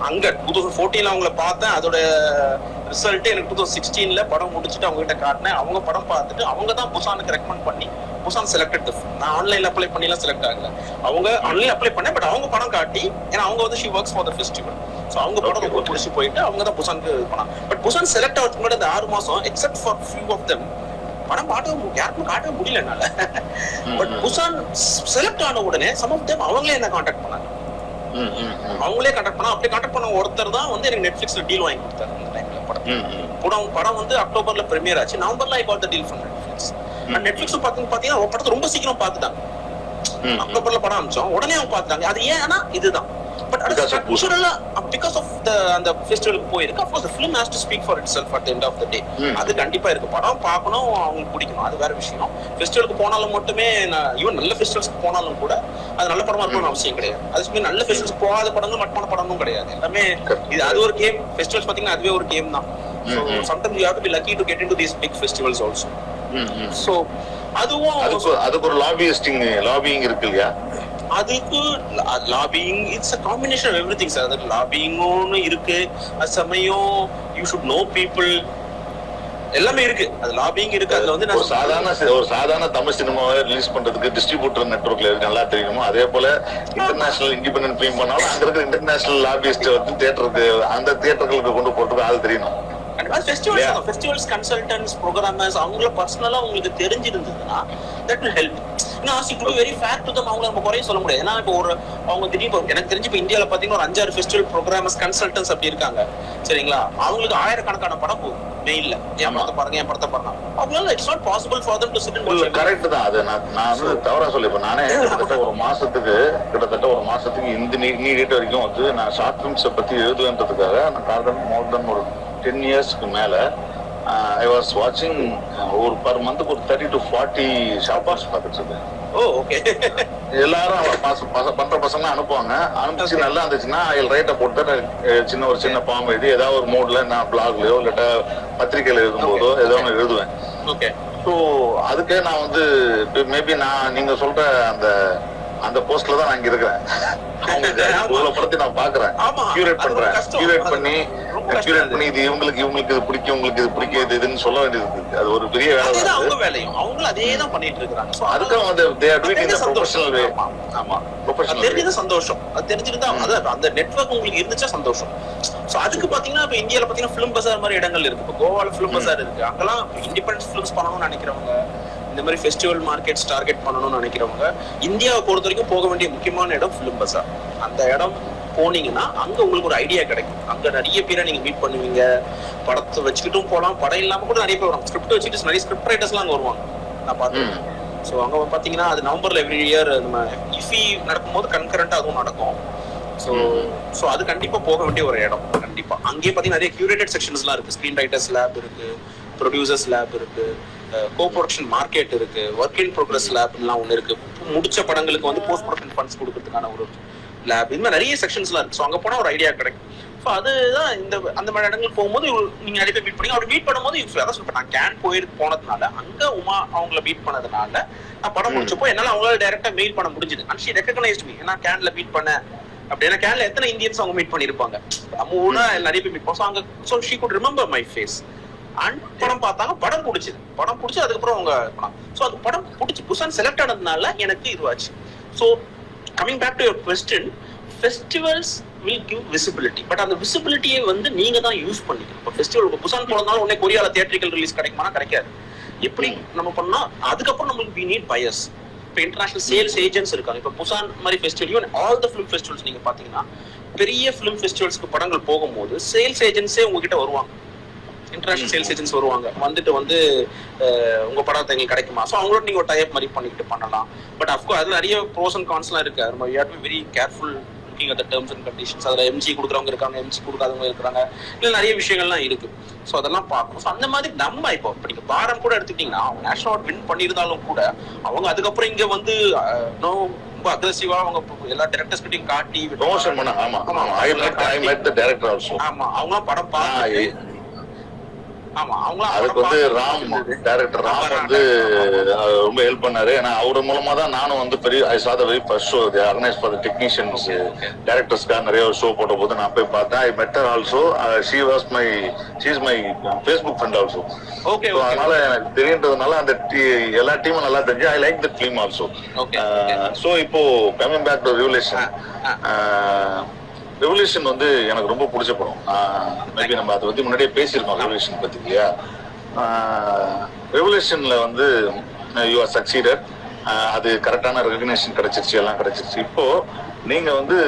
[SPEAKER 1] அங்க 2014 அவங்கள பார்த்தேன். அதோட ரிசல்ட் எனக்கு 2016 படம் முடிச்சுட்டு அவங்க கிட்ட காட்டினேன். அவங்க படம் பார்த்துட்டு அவங்க தான் புசானுக்கு ரெக்கமெண்ட் பண்ணி புசான் செலக்டட் தி ஃபிலிம். நான் ஆன்லைன்ல அப்ளை பண்ணிலாம் செலக்ட் ஆகல, அவங்க ஆன்லைன்ல அப்ளை பண்ணேன். பட் அவங்க படம் காட்டி, ஏன்னா அவங்க வந்து she works for the festival. So அவங்க படம் ரொம்ப பிடிச்சி போயிட்டு அவங்க தான் புசானுக்கு பண்ணாங்க. பட் புசான் செலக்ட் ஆகிறதுக்கு முன்னாடி அந்த 6 மாசம் except for few of them படம் யாருக்கும் காட்டவே முடியல என்னால. பட் புசான் செலக்ட் ஆன உடனே சம் ஆஃப் தெம் அவங்களே என்ன கான்டாக்ட் பண்ணாங்க. அவங்களே கான்டாக்ட் பண்ணா, அப்படி கான்டாக்ட் பண்ண ஒருத்தர் தான் வந்து எனக்கு நெட்ஃபிளிக்ஸ்ல டீல் வாங்கி கொடுத்தாரு. அந்த டைம்ல படம் வந்து அக்டோபர்ல பிரீமியர் ஆச்சு, நவம்பர்ல I got the deal from Netflix. And Netflix பாத்தீங்கன்னா படத்தை ரொம்ப சீக்கிரம் பாத்துட்டாங்க. அக்டோபர்ல படம் அனுப்பிச்சோம், உடனே அவங்க பாத்துட்டாங்க. அது ஏன்னா இதுதான். பட் because of அந்த ஃபெஸ்டிவலுக்கு போயிருக்கு. Of course the film has to speak for itself at the end of the day. அது கண்டிப்பா இருக்கு, படம் பார்க்கணும், அவங்களுக்கு பிடிக்கணும், அது வேற விஷயம். ஃபெஸ்டிவலுக்கு போனாலும் மட்டுமே, ஈவன் நல்ல ஃபெஸ்டிவல்ஸ்க்கு போனாலும் கூட அது நல்ல படமா இருக்கணும்னு அவசியம் கிடையாது. அதுக்கு நல்ல ஃபெஸ்டிவல்ஸ்க்கு போகாத படங்கள் மட்டமான படமும் கிடையாது. எல்லாமே அது ஒரு கேம். ஃபெஸ்டிவல்ஸ் பாத்தீங்கன்னா அதுவே ஒரு கேம் தான். So sometimes you have to be lucky to get into these big festivals also. So அதுக்கு ஒரு லாபியிங் இருக்கு இல்லையா? அதுக்கு lobbying it's a combination of everything sir. அது லாபிங்னு இருக்கு, அது சமயம் you should know people, எல்லாமே இருக்கு. அது லாபிங் இருக்கு. அதுல வந்து ஒரு சாதாரண தமிழ் சினிமாவை ரிலீஸ் பண்றதுக்கு டிஸ்ட்ரிபியூட்டர் நெட்வொர்க்ல நல்லா தெரியணுமோ, அதே போல இன்டர்நேஷனல் இண்டிபெண்டன்ட் ஃபிலிம் பண்ணாலும் அங்க இருக்கிற இன்டர்நேஷனல் லாபிஸ்ட் வந்து தியேட்டருக்கு, அந்த தியேட்டர்களுக்கு கொண்டு போறதுக்கு ஆள் தெரியணும். ஃபெஸ்டிவல்ஸ் கன்சல்டன்ட்ஸ் ப்ரோக்ராமர்ஸ் அவங்கள பர்சனலா உங்களுக்கு தெரிஞ்சிருந்ததுன்னா that will help. Very fair to them. அவங்க நம்ம குறைய சொல்ல முடியாது. ஏன்னா இப்போ ஒரு அவங்க திடீர்னு எனக்கு தெரிஞ்சு இப்போ இந்தியாவில் பார்த்தீங்கன்னா ஒரு 5-6 ஃபெஸ்டிவல் ப்ரோக்ராமர்ஸ் கன்சல்டன்ஸ் அப்படி இருக்காங்க சரிங்களா. அவங்களுக்கு ஆயிரக்கணக்கான படம் போகும் மெயில்ல, என் படத்தை பாருங்க என் படத்தை பாருங்க. அவங்களால it's not possible for them to sit and watch.
[SPEAKER 2] Correct தான். அது நான் வந்து தவறா சொல்லிப்பேன். நானே கிட்டத்தட்ட ஒரு மாசத்துக்கு இந்த நீட் வரைக்கும் வந்து நான் ஷார்ட் ஃபிலிம்ஸை பத்தி எழுதுவேன்றதுக்காக நான் மோர் தென் ஒரு 10 இயர்ஸ்க்கு மேல ஐ வாஸ் வாட்சிங் ஒரு பர் மந்த்துக்கு ஒரு 30 to 40 ஷார்ட்ஸ் பார்த்துட்டு இருக்கேன். எல்லாரும் பண்ற பசங்க அனுப்புவாங்க. அனுப்பிச்சு நல்லா இருந்துச்சுன்னா ரைட்டை போட்டு சின்ன பாம்பு எழுதி ஏதாவது ஒரு மூட்ல நான் பிளாக்லயோ இல்லாட்ட பத்திரிகையில எழுதும்போதோ ஏதோ ஒன்று எழுதுவேன். ஸோ அதுக்கே நான் வந்து மேபி நீங்க சொல்ற அந்த போஸ்ட்ல தான் நான் இங்க இருக்கிறேன். அவங்க படத்தை நான் பாக்குறேன், கியூரேட் பண்ணி இது இவங்களுக்கு இது பிடிக்கும், உங்களுக்கு இது பிடிக்காது இதுன்னு சொல்ல வேண்டியது. அது ஒரு பெரிய வேலை.
[SPEAKER 1] அவங்க வேலையும் அவங்களும் அதே தான் பண்ணிட்டு இருக்காங்க.
[SPEAKER 2] அதுக்கும் வந்து they are doing in a professional way. ஆமா, ப்ரொபஷனல்.
[SPEAKER 1] தெரிஞ்சது சந்தோஷம். அது தெரிஞ்சுக்கிட்டா அந்த நெட்வொர்க் உங்களுக்கு இருந்துச்சா சந்தோஷம். சோ அதுக்கு பாத்தீங்கன்னா இப்ப இந்தியால பாத்தீங்கன்னா ஃபிலிம் பஜார் மாதிரி இடங்கள் இருக்கு. இப்போ கோவால ஃபிலிம் பஜார் இருக்கு. அங்கெல்லாம் இண்டிபெண்டன்ட் ஃபிலிம்ஸ் பண்ணணும்னு நினைக்கிறவங்க, இந்த மாதிரி ஃபெஸ்டிவல் மார்க்கெட்ஸ் டார்கெட் பண்ணணும்னு நினைக்கிறவங்க இந்தியாவை பொறுத்த வரைக்கும் போக வேண்டிய முக்கியமான இடம் ஃபிலிம் பஜார். அந்த இடம் போனீங்கன்னா அங்க உங்களுக்கு ஒரு ஐடியா கிடைக்கும். அங்க நிறைய பேரை நீங்க மீட் பண்ணுவீங்க. படத்தை வச்சுக்கிட்டும் போகலாம், படம் இல்லாம கூட நிறைய பேர் வருவாங்க. ஸ்கிரிப்ட் வச்சுட்டு நிறைய ஸ்கிரிப்ட் ரைட்டர்ஸ்லாம் அங்க வருவாங்க, நான் பார்த்தேன். ஸோ அங்க பாத்தீங்கன்னா அது நவம்பர்ல எவ்ரி இயர் நம்ம இஃபி நடக்கும்போது கன்கரண்டா அதுவும் நடக்கும். ஸோ அது கண்டிப்பா போக வேண்டிய ஒரு இடம். கண்டிப்பா அங்கேயே பாத்தீங்கன்னா நிறைய கியூரேட்டட் செக்ஷன்ஸ்லாம் இருக்கு. ஸ்கிரீன் ரைட்டர்ஸ் லேப் இருக்கு, ப்ரொடியூசர்ஸ் லேப் இருக்கு, கோ ப்ரொடக்ஷன் மார்க்கெட் இருக்கு, ஒர்க் இன் ப்ரோக்ரஸ் லேப்லாம் ஒன்று இருக்கு. முடிச்ச படங்களுக்கு வந்து போஸ்ட் ப்ரொடக்ஷன் ஃபண்ட்ஸ் கொடுக்கறதுக்கான ஒரு லேப். இந்த மாதிரி நிறைய செக்ஷன்ஸ்லாம் இருக்கு. ஸோ அங்கே போனால் ஒரு ஐடியா கிடைக்கும். ஸோ அதுதான் அந்த மாதிரி இடங்களுக்கு போகும்போது நீங்க நிறைய பேர் மீட் பண்ணி அவர் மீட் பண்ணும்போது அதான் சொல்றேன். நான் கேன் போனதுனால அங்க உமா அவங்கள மீட் பண்ணதுனால நான் படம் முடிச்சப்போ என்னால அவங்களால டைரக்டா மெயில் பண்ண முடிஞ்சது. And she recognised me. ஏன்னா கேன்ல மீட் பண்ண அப்படின்னா கேன்ல எத்தனை இந்தியன்ஸ் அவங்க மீட் பண்ணிருப்பாங்க, நம்ம நிறைய பேர் மீட் பண்ணோம். அங்க so she could remember my face. And படம் பார்த்தாங்க, படம் பிடிச்சி அதுக்கப்புறம் அவங்க ஸோ அது படம் பிடிச்சி புதுசாக செலக்ட் ஆனதுனால எனக்கு இதுவாச்சு. So coming back to your question, festivals will give visibility. But அந்த விசிபிலிட்டியை வந்து நீங்க தான் யூஸ் பண்ணிக்கணும். இப்போ ஃபெஸ்டிவல் புசான் போனதுனால உடனே கொரியால தியேட்ரிக்கல் ரிலீஸ் கிடைக்குமானா கிடைக்காது. எப்படி நம்ம பண்ணா அதுக்கப்புறம் நம்மளுக்கு வி நீட் பயர்ஸ். இப்போ இன்டர்நேஷனல் சேல்ஸ் ஏஜென்ட்ஸ் இருக்காங்க. இப்போ புசான் மாதிரி festival, even all the film festivals நீங்க பாத்தீங்கன்னா பெரிய ஃபிலிம் ஃபெஸ்டிவல்ஸ்க்கு படங்கள் போகும்போது சேல்ஸ் ஏஜென்ட்ஸே உங்ககிட்ட வருவாங்க. இன்டர்நேஷனல் சேல்ஸ் ஏஜென்ட்ஸ் வருவாங்க, வந்துட்டு உங்க படத்தை எங்களுக்கு கிடைக்குமா. ஸோ அவங்களோட நீங்க ஒரு டைப் மாதிரி பண்ணிக்கிட்டு பண்ணலாம். பட் அஃப்கோர்ஸ் அதுல நிறைய ப்ரோஸ் அண்ட் கான்ஸ்லாம் இருக்கு. நம்ம you have to be very careful looking at the terms and conditions. அதில் எம்ஜி கொடுக்குறவங்க இருக்காங்க, எம்ஜி கொடுக்காதவங்க இருக்கிறாங்க, இல்லை நிறைய விஷயங்கள்லாம் இருக்கு. ஸோ அதெல்லாம் பார்க்கணும். ஸோ அந்த மாதிரி நம்ம இப்போ நீங்க பாரம் கூட எடுத்துக்கிட்டீங்கன்னா அவங்க நேஷனல் அவார்ட் வின் பண்ணியிருந்தாலும் கூட அவங்க அதுக்கப்புறம் இங்க ரொம்ப அக்ரெசிவா அவங்க எல்லா டைரக்டர்ஸ் கிட்டையும் காட்டி
[SPEAKER 2] ப்ரமோஷன் பண்ண.
[SPEAKER 1] ஆமா அவங்க படம் பார்த்து
[SPEAKER 2] அதுக்கு வந்து டைரக்டர் ராம் வந்து ரொம்ப ஹெல்ப் பண்ணாரு. ஏன்னா அவர் மூலமா தான் நானும் வந்து பெரிய I saw the very first show organise for the technicians டைரக்டர்ஸ்க்காக நிறைய ஷோ போட்ட போது நான் போய் பார்த்தேன். I met her also. She is my Facebook friend also. அதனால எனக்கு தெரியுன்றதுனால அந்த எல்லா டீமும் நல்லா தெரிஞ்சு I like the film also. So இப்போ கமிங் பேக் டு ரெவல்யூஷன் வந்து எனக்கு ரொம்ப பிடிச்ச படம். மேபி நம்ம அதை பத்தி முன்னாடியே பேசியிருக்கோம் ரெவல்யூஷன் பத்தி இல்லையா. ரெவல்யூஷன்ல வந்து யூ ஆர் சக்சீடட். அது கரெக்டான ரெகக்னேஷன் கிடைச்சிருச்சு, எல்லாம் கிடைச்சிருச்சு. இப்போ நீங்க வந்து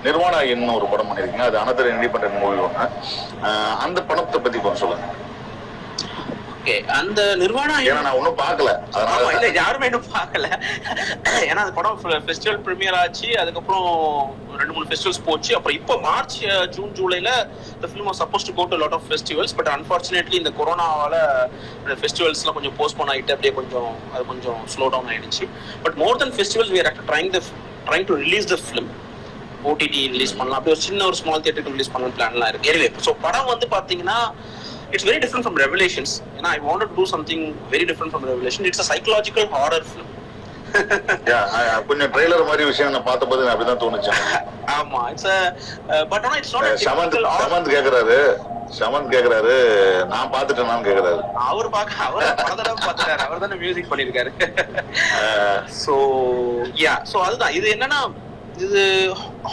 [SPEAKER 2] நிர்வாணா என்ன ஒரு படம் பண்ணிருக்கீங்க, அது அனதர் இண்டிபெண்டன்ட் மூவி ஒன்று. அந்த படத்தை பத்தி கொஞ்சம் சொல்லுங்க.
[SPEAKER 1] அந்த நிர்வாணா
[SPEAKER 2] நான் ஒன்னும் பார்க்கல, அதனால
[SPEAKER 1] இல்ல யாருமே இன்னும் பார்க்கல. ஏன்னா அந்த படம் ஃபெஸ்டிவல் பிரீமியர் ஆச்சு, அதுக்கப்புறம் 2-3 ஃபெஸ்டிவல்ஸ் போச்சு. அப்புறம் இப்போ மார்ச் ஜூன் ஜூலைல the film was supposed to go to a lot of festivals, but unfortunately இந்த கொரோனாவால ஃபெஸ்டிவல்ஸ்லாம் கொஞ்சம் போஸ்ட்போன் ஆகிட்டு அப்படியே கொஞ்சம் ஸ்லோ டவுன் ஆயிடுச்சு. But more then festivals we are trying to release the film. OTT release பண்ணலாம், அப்படியே ஒரு ஸ்மால் தியேட்டருக்கு ரிலீஸ் பண்ணலாம் பிளான்லாம் இருக்கு. எனிவே ஸோ படம் வந்து பாத்தீங்கன்னா it's very different from Revelations. And I wanted to do something very different from Revelation. It's a psychological horror film.
[SPEAKER 2] கொஞ்சம் ட்ரைலர் மாதிரி விஷயம் நான் பார்த்தபோது அப்படிதான் தோணுச்சு.
[SPEAKER 1] ஆமா, it's a but it's not a
[SPEAKER 2] Samanth கேக்குறாரு நான் பாத்துட்டேனான்னு கேக்குறாரு.
[SPEAKER 1] அவர் படத்தடவை பாத்துட்டாரு, அவர் தானே மியூசிக் பண்ணிருக்காரு. சோ அதுதான் இது என்னன்னா இது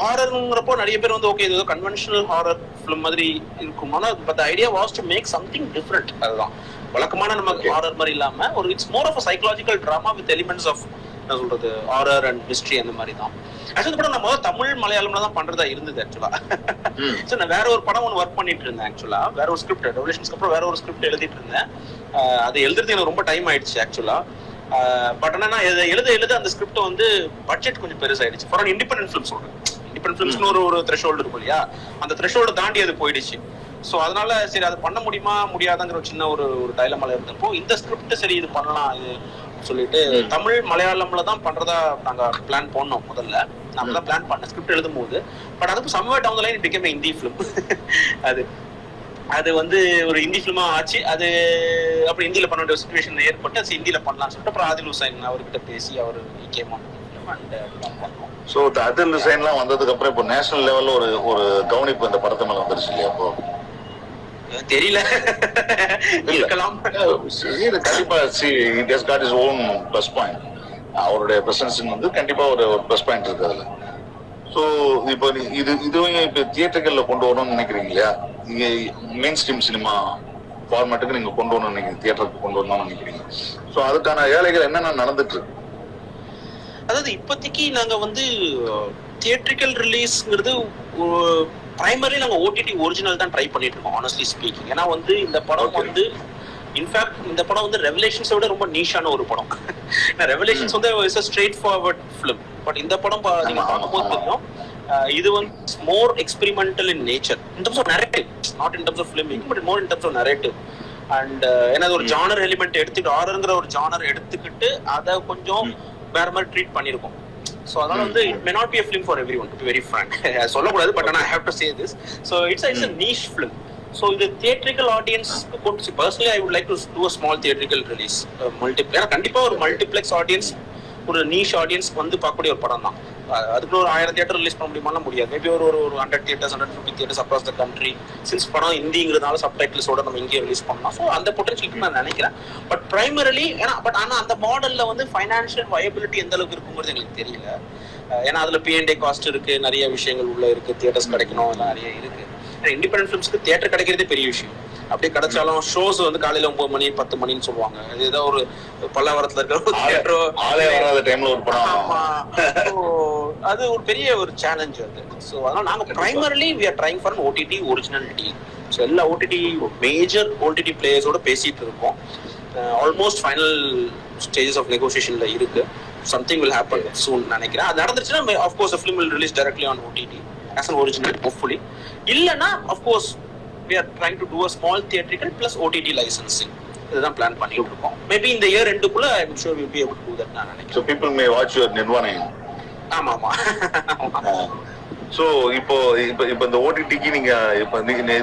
[SPEAKER 1] ஹாரருங்கிறப்போ நிறைய பேர் வந்து ஓகே இது ஏதோ கன்வென்ஷனல் ஹாரர் ஃபிலிம் மாதிரி இருக்கும். ஆனால் but idea was to make something different. அதுதான் வழக்கமான நம்ம ஹாரர் மாதிரி இல்லாம ஒரு it's more of psychological drama with elements of என்ன சொல்றது ஹாரர் அண்ட் மிஸ்ட்ரி அந்த மாதிரி தான். ஆக்சுவலி படம் நம்ம தமிழ் மலையாளம்ல தான் பண்றதா இருந்தது ஆக்சுவலா. ஸோ நான் வேற ஒரு படம் ஒன்று ஒர்க் பண்ணிட்டு இருந்தேன் ஆக்சுவலா. வேற ஒரு ஸ்கிரிப்ட் ரெவல்யூஷன்ஸ்க்கு அப்புறம் வேற ஒரு ஸ்கிரிப்ட் எழுதிட்டு இருந்தேன். அது எழுதுறதுக்கு எனக்கு ரொம்ப டைம் ஆயிடுச்சு ஆக்சுவலா. பட் ஆனா எழுத அந்த ஸ்கிரிப்ட் வந்து பட்ஜெட் கொஞ்சம் பெருசாயிடுச்சு. ஃபார் அன் இண்டிபெண்டன்ட் ஃபிலிம் சொல்றேன். இண்டிபெண்டன்ட் ஃபிலிம்ஸ்னு ஒரு த்ரெஷோல்டு இருக்கும் இல்லையா, அந்த த்ரெஷோல்டு தாண்டி அது போயிடுச்சு. ஸோ அதனால சரி அது பண்ண முடியுமா முடியாதாங்கிற ஒரு சின்ன ஒரு டைலமால இருந்தப்போ இந்த ஸ்கிரிப்ட் சரி இது பண்ணலாம் இது சொல்லிட்டு தமிழ் மலையாளம்ல தான் பண்றதா நாங்க பிளான் பண்ணோம். முதல்ல நம்ம தான் பிளான் பண்ண ஸ்கிரிப்ட் எழுதும் போது. பட் அதுக்கு somewhere down the line it became a Hindi film. அது வந்து ஒரு ஹிந்தி ஃபிலிமா ஆச்சு. அது அப்படி ஹிந்தியில பண்ண வேண்டிய சிச்சுவேஷன் ஏற்பட்டு அது ஹிந்தியில பண்ணலாம்னு சொல்லிட்டு அப்புறம் ஆதில் ஹுசைன் அவர்கிட்ட பேசி அவர் கேம் பண்ணோம்.
[SPEAKER 2] ஸோ ஆதில் ஹுசைன்லாம் வந்ததுக்கு அப்புறம் இப்போ நேஷனல் லெவல்ல ஒரு கவனிப்பு இந்த படத்தை மேல வந்துருச்சு இல்லையா? அப்போ
[SPEAKER 1] தெரியல இருக்கலாம்.
[SPEAKER 2] கண்டிப்பா it has got his own plus point. அவருடைய பிரசன்ஸ் வந்து கண்டிப்பா ஒரு ப்ளஸ் பாயிண்ட் இருக்கு அதுல. ஸோ இப்போ இதுவும் இப்போ தியேட்டர்கள்ல கொண்டு வரணும்னு நினைக்கிறீங்க இல்லையா? நீங்க மெயின் ஸ்ட்ரீம் சினிமா ஃபார்மேட்டுக்கு நீங்க கொண்டு வரணும்னு நினைக்கிறீங்க, தியேட்டருக்கு கொண்டு வரணும்னு நினைக்கிறீங்க. ஸோ அதுக்கான வேலைகள் என்னென்ன நடந்துட்டு இருக்கு?
[SPEAKER 1] அதாவது இப்போதைக்கு நாங்க வந்து தியேட்ரிக்கல் ரிலீஸ்ங்கிறது பிரைமரி நாங்க ஓடிடி ஒரிஜினல் தான் ட்ரை பண்ணிட்டு இருக்கோம் ஆனஸ்ட்லி ஸ்பீக்கிங். ஏன்னா வந்து இந்த படம் வந்து இன்ஃபேக்ட் இந்த படம் வந்து ரெவலேஷன்ஸை விட ரொம்ப நீஷான ஒரு படம். ரெவலேஷன்ஸ் வந்து it's a straight forward film. But இந்த படம் நீங்க பார்க்கும்போது தெரியும் இது வந்து more experimental in nature in terms of narrative, not in terms of film making but more in terms of narrative. And ஏன்னா ஒரு ஜானர் எலிமெண்ட் எடுத்துட்டு ஹாரர்ங்கிற ஒரு ஜானர் எடுத்துக்கிட்டு அதை கொஞ்சம் வேற மாதிரி ட்ரீட் பண்ணிருக்கோம். So அதனால வந்து it may not be a film for everyone, to be very frank. சொல்லக்கூடாது but I have to say this. So it's a niche film. So the theatrical audience personally I would like to do a small theatrical release. ஏன்னா கண்டிப்பா ஒரு multiplex audience ஒரு niche audience வந்து பார்க்கக்கூடிய ஒரு படம் தான். அதுக்கு ஒரு 1000 தியேட்டர் ரிலீஸ் பண்ண முடியுமாலாம் முடியாது. மேபி ஒரு 100 theatres 150 theatres across the country. Since படம் ஹிந்திங்கிறதுனால சப்டைட்டில்ஸோட நம்ம இங்கே ரிலீஸ் பண்ணலாம். ஸோ அந்த பொட்டன்ஷியலுக்கு நான் நினைக்கிறேன். பட் பிரைமரிலி ஆனால் அந்த மாடலில் வந்து ஃபைனான்ஷியல் வயபிலிட்டி எந்த அளவுக்கு இருக்குங்கிறது எங்களுக்கு தெரியல. ஏன்னா அதில் P&A காஸ்ட் இருக்கு, நிறைய விஷயங்கள் உள்ள இருக்கு, தியேட்டர்ஸ் கிடைக்கணும், நிறைய இருக்கு. இண்டிபெண்டன்ட் ஃபிலிம்ஸ்க்கு தியேட்டர் கிடைக்கிறதே பெரிய விஷயம். அப்படியே கிடைச்சாலும் ஷோஸ் வந்து காலையில 9 மணி 10 மணின்னு சொல்லுவாங்க. அது ஏதோ ஒரு பல்லாவரத்துல இருக்கிற ஒரு தியேட்டரோ
[SPEAKER 2] ஆளே வராத டைம்ல ஒரு படம்.
[SPEAKER 1] அது ஒரு பெரிய ஒரு சேலஞ்ச் அது. ஸோ அதனால நாங்க primarily we are trying for an OTT original deal. So எல்லா OTT மேஜர் OTT பிளேயர்ஸோட பேசிட்டு இருக்கோம். ஆல்மோஸ்ட் ஃபைனல் ஸ்டேஜஸ் ஆஃப் நெகோசியேஷன்ல இருக்கு. சம்திங் will happen soon நினைக்கிறேன். அது நடந்துச்சுன்னா of course the film will release directly on OTT as an original hopefully. இல்லனா of course we are trying to do a small theatrical plus OTT licensing. இதுதான் plan பண்ணிட்டு இருக்கோம். Maybe இந்த year எண்டுக்குள்ள I'm sure we'll be able to do that நான் நினைக்கிறேன்.
[SPEAKER 2] So people may watch your Nirvana.
[SPEAKER 1] ஆமா ஆமா.
[SPEAKER 2] So இப்போ இந்த ஓடிடிக்கு நீங்க இப்போ